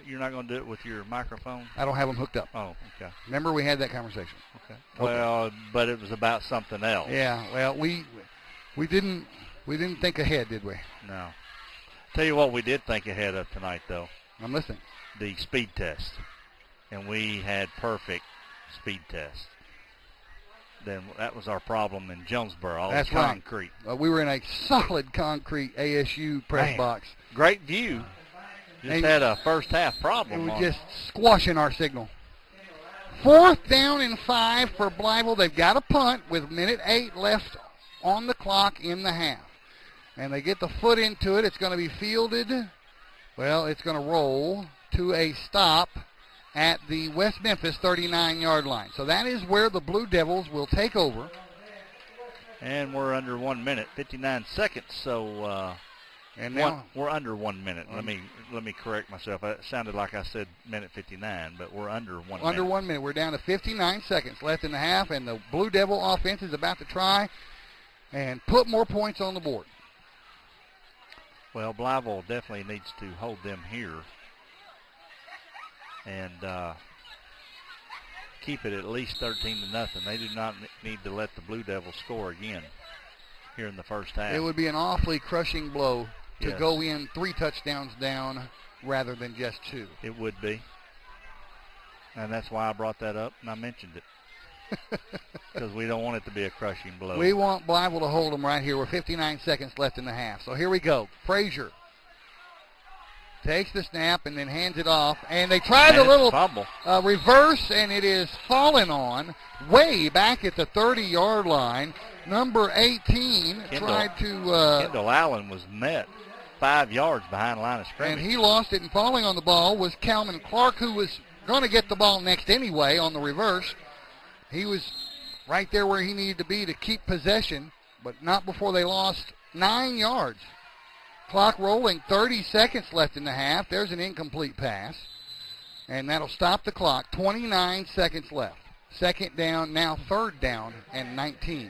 You're not going to do it with your microphone? I don't have them hooked up. Oh, okay. Remember we had that conversation. Okay. Well, but it was about something else. Yeah. Well, we didn't think ahead, did we? No. Tell you what, we did think ahead of tonight, though. I'm listening. The speed test, and we had perfect speed test. Then that was our problem in Jonesboro. All That's concrete. Right. We were in a solid concrete ASU press box. Great view. Just had a first half problem. It was just squashing our signal. 4th down and 5 for Blytheville. They've got a punt with minute 8 left on the clock in the half. And they get the foot into it. It's going to be fielded. Well, it's going to roll to a stop at the West Memphis 39-yard line. So that is where the Blue Devils will take over. And we're under 1 minute, 59 seconds. So and now we're under 1 minute. Let me correct myself. It sounded like I said minute 59, but we're under 1 minute. Under 1 minute. We're down to 59 seconds left in the half, and the Blue Devil offense is about to try and put more points on the board. Well, Blytheville definitely needs to hold them here and keep it at least 13-0. They do not need to let the Blue Devils score again here in the first half. It would be an awfully crushing blow to Yes. go in 3 touchdowns down rather than just 2. It would be. And that's why I brought that up and I mentioned it. Because we don't want it to be a crushing blow. We want Blytheville to hold them right here with 59 seconds left in the half. So here we go. Frazier takes the snap and then hands it off. And they tried a little reverse, and it is fallen on way back at the 30-yard line. Number 18 tried to... Kendall Allen was met 5 yards behind the line of scrimmage. And he lost it, and falling on the ball was Calvin Clark, who was going to get the ball next anyway on the reverse. He was right there where he needed to be to keep possession, but not before they lost 9 yards. Clock rolling, 30 seconds left in the half. There's an incomplete pass, and that'll stop the clock. 29 seconds left. 2nd down, now 3rd down and 19.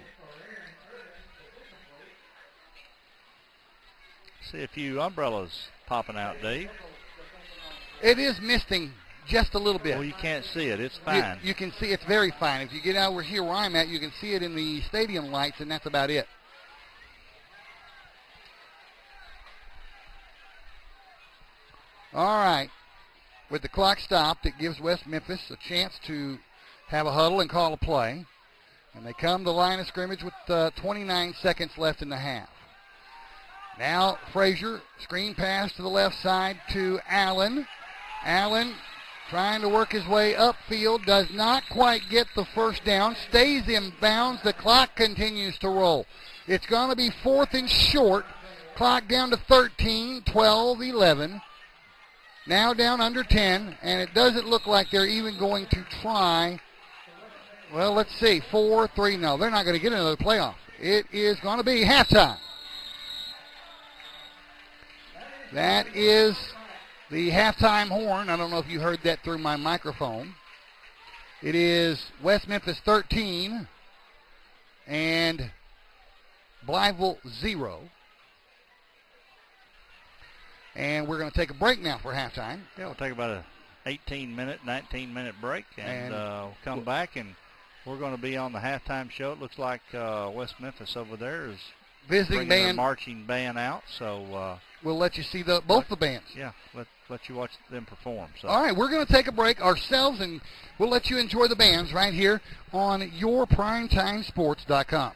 See a few umbrellas popping out, Dave. It is misting just a little bit. Well, you can't see it. It's fine. You can see it's very fine. If you get over here where I'm at, you can see it in the stadium lights, and that's about it. All right. With the clock stopped, it gives West Memphis a chance to have a huddle and call a play. And they come to the line of scrimmage with 29 seconds left in the half. Now Frazier, screen pass to the left side to Allen. Allen trying to work his way upfield, does not quite get the first down, stays in bounds. The clock continues to roll. It's going to be 4th and short. Clock down to 13, 12, 11. Now down under 10, and it doesn't look like they're even going to try. Well, let's see, 4-3. No, they're not going to get another playoff. It is going to be halftime. That is the halftime horn. I don't know if you heard that through my microphone. It is West Memphis 13 and Blytheville 0. And we're going to take a break now for halftime. Yeah, we'll take about a 18-minute, 19-minute break, and we'll come back, and we're going to be on the halftime show. It looks like West Memphis over there is visiting bringing their band, marching band out. So we'll let you see both the bands. Yeah, let you watch them perform. So. All right, we're going to take a break ourselves, and we'll let you enjoy the bands right here on yourprimetimesports.com.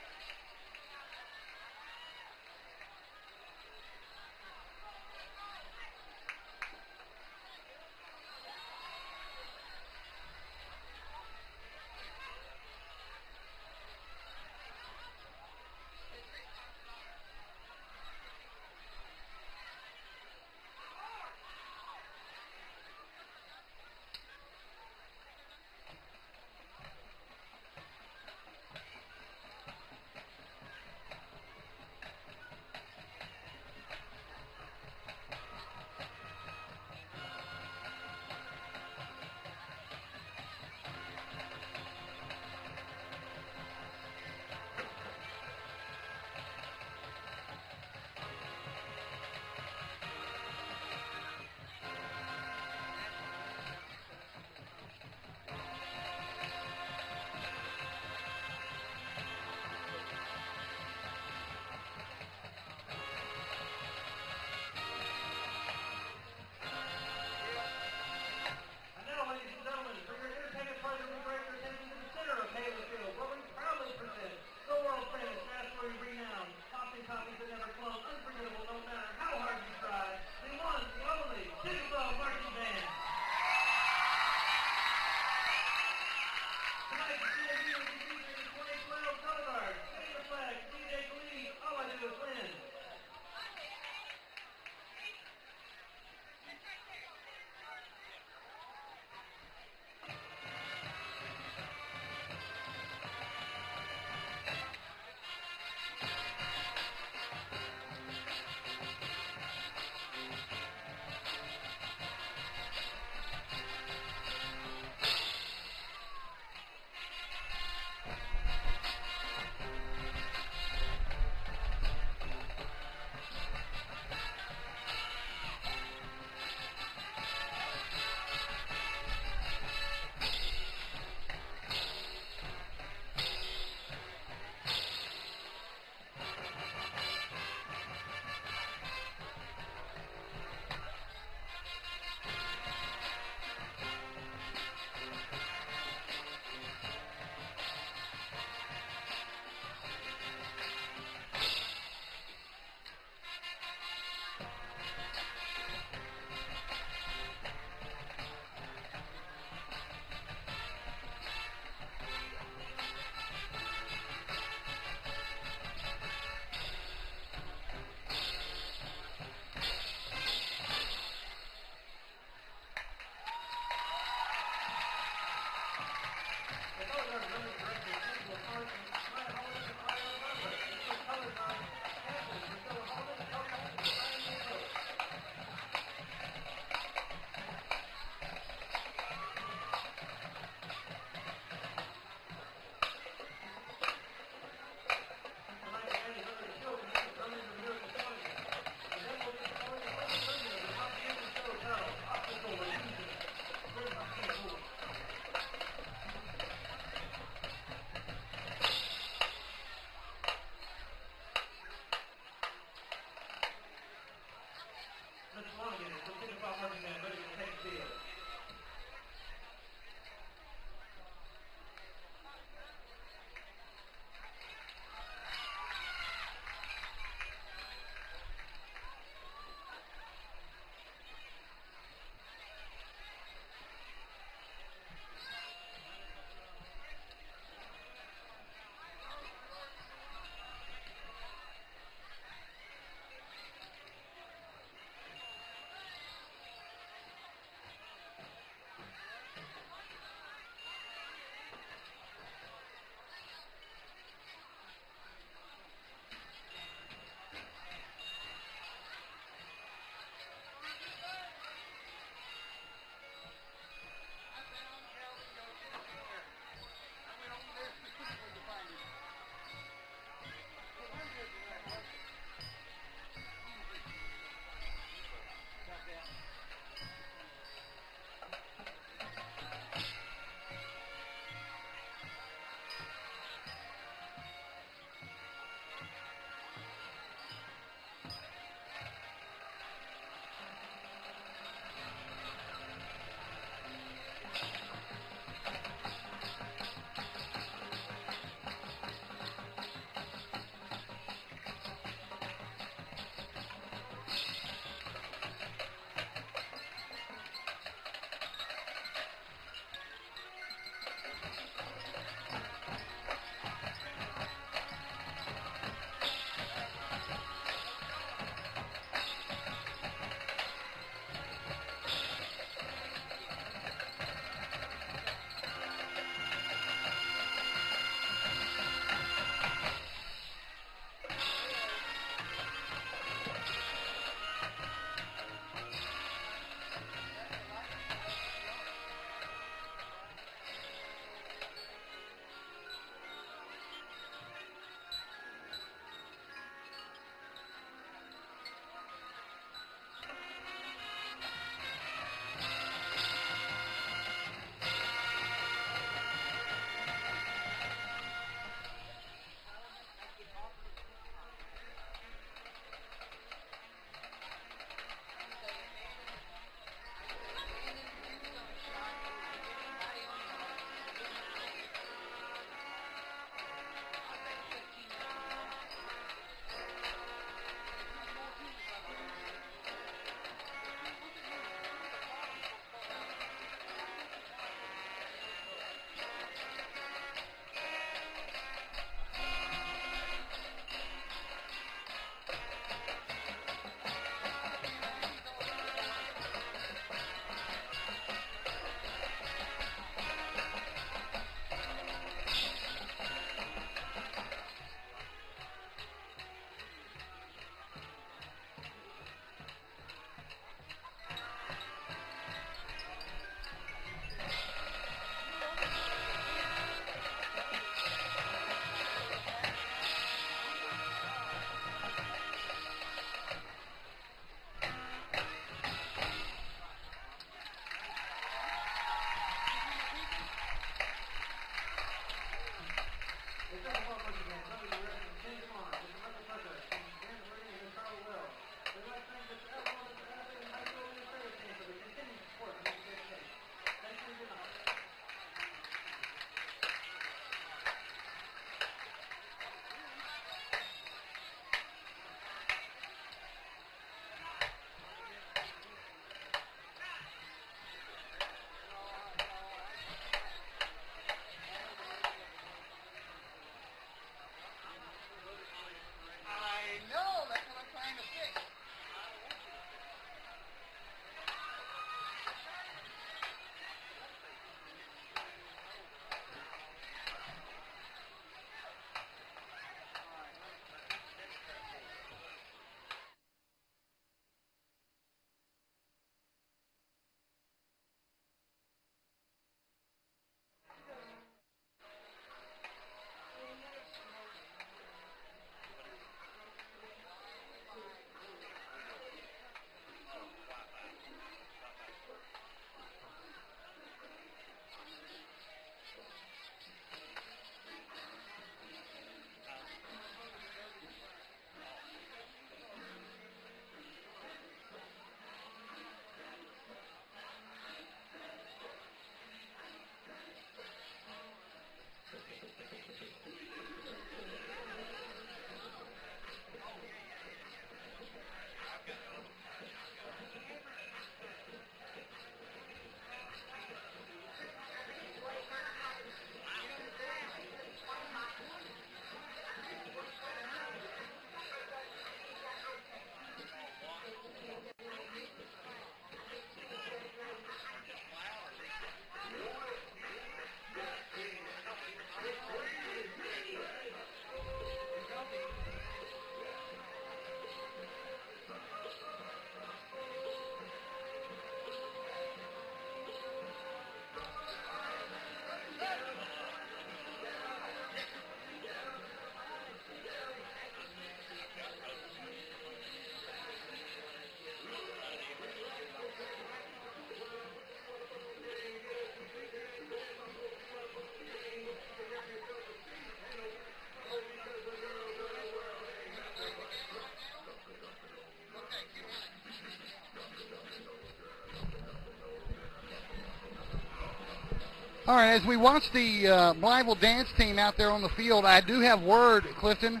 All right, as we watch the Blytheville dance team out there on the field, I do have word, Clifton.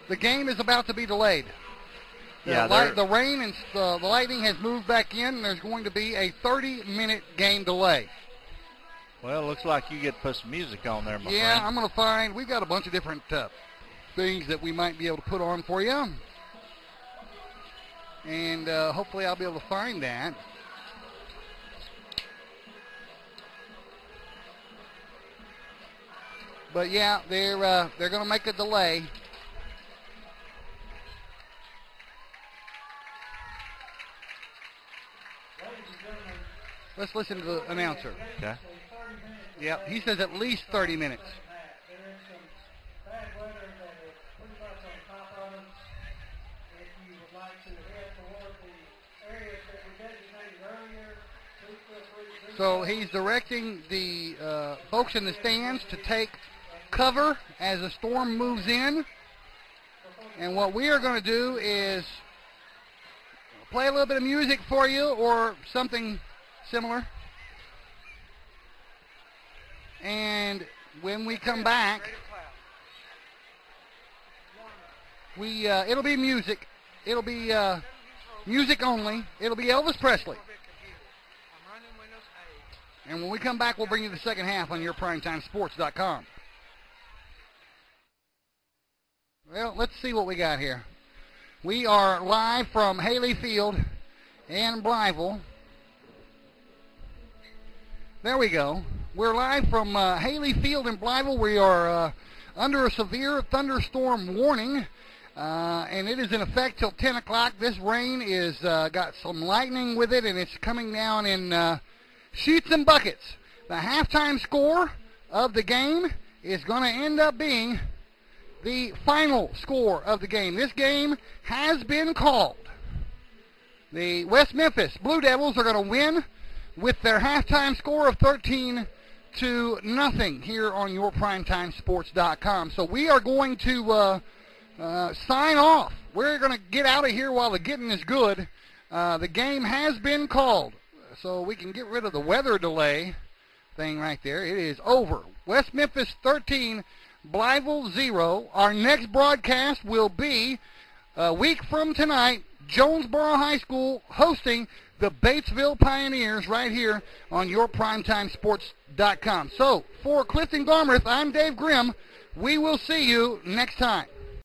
The game is about to be delayed. The rain and the lightning has moved back in, and there's going to be a 30-minute game delay. Well, it looks like you get to put some music on there, my friend. Yeah, I'm going to find, we've got a bunch of different things that we might be able to put on for you. And hopefully I'll be able to find that. But yeah, they're going to make a delay. Let's listen to the announcer. Okay. Yeah, he says at least 30 minutes. So he's directing the folks in the stands to take cover as the storm moves in. And what we are going to do is play a little bit of music for you or something similar. And when we come back, it'll be music. It'll be music only. It'll be Elvis Presley. And when we come back, we'll bring you the second half on yourPrimetimeSports.com. Well, let's see what we got here. We are live from Haley Field in Blytheville. There we go. We're live from Haley Field in Blytheville. We are under a severe thunderstorm warning, and it is in effect till 10 o'clock. This rain is got some lightning with it, and it's coming down in sheets and buckets. The halftime score of the game is going to end up being the final score of the game. This game has been called. The West Memphis Blue Devils are going to win with their halftime score of 13 0-0 here on yourprimetimesports.com. So we are going to sign off. We're going to get out of here while the getting is good. The game has been called, so we can get rid of the weather delay thing right there. It is over. West Memphis 13, Blytheville 0. Our next broadcast will be a week from tonight, Jonesboro High School hosting the Batesville Pioneers right here on yourprimetimesports.com. So, for Clifton Garmrath, I'm Dave Grimm. We will see you next time.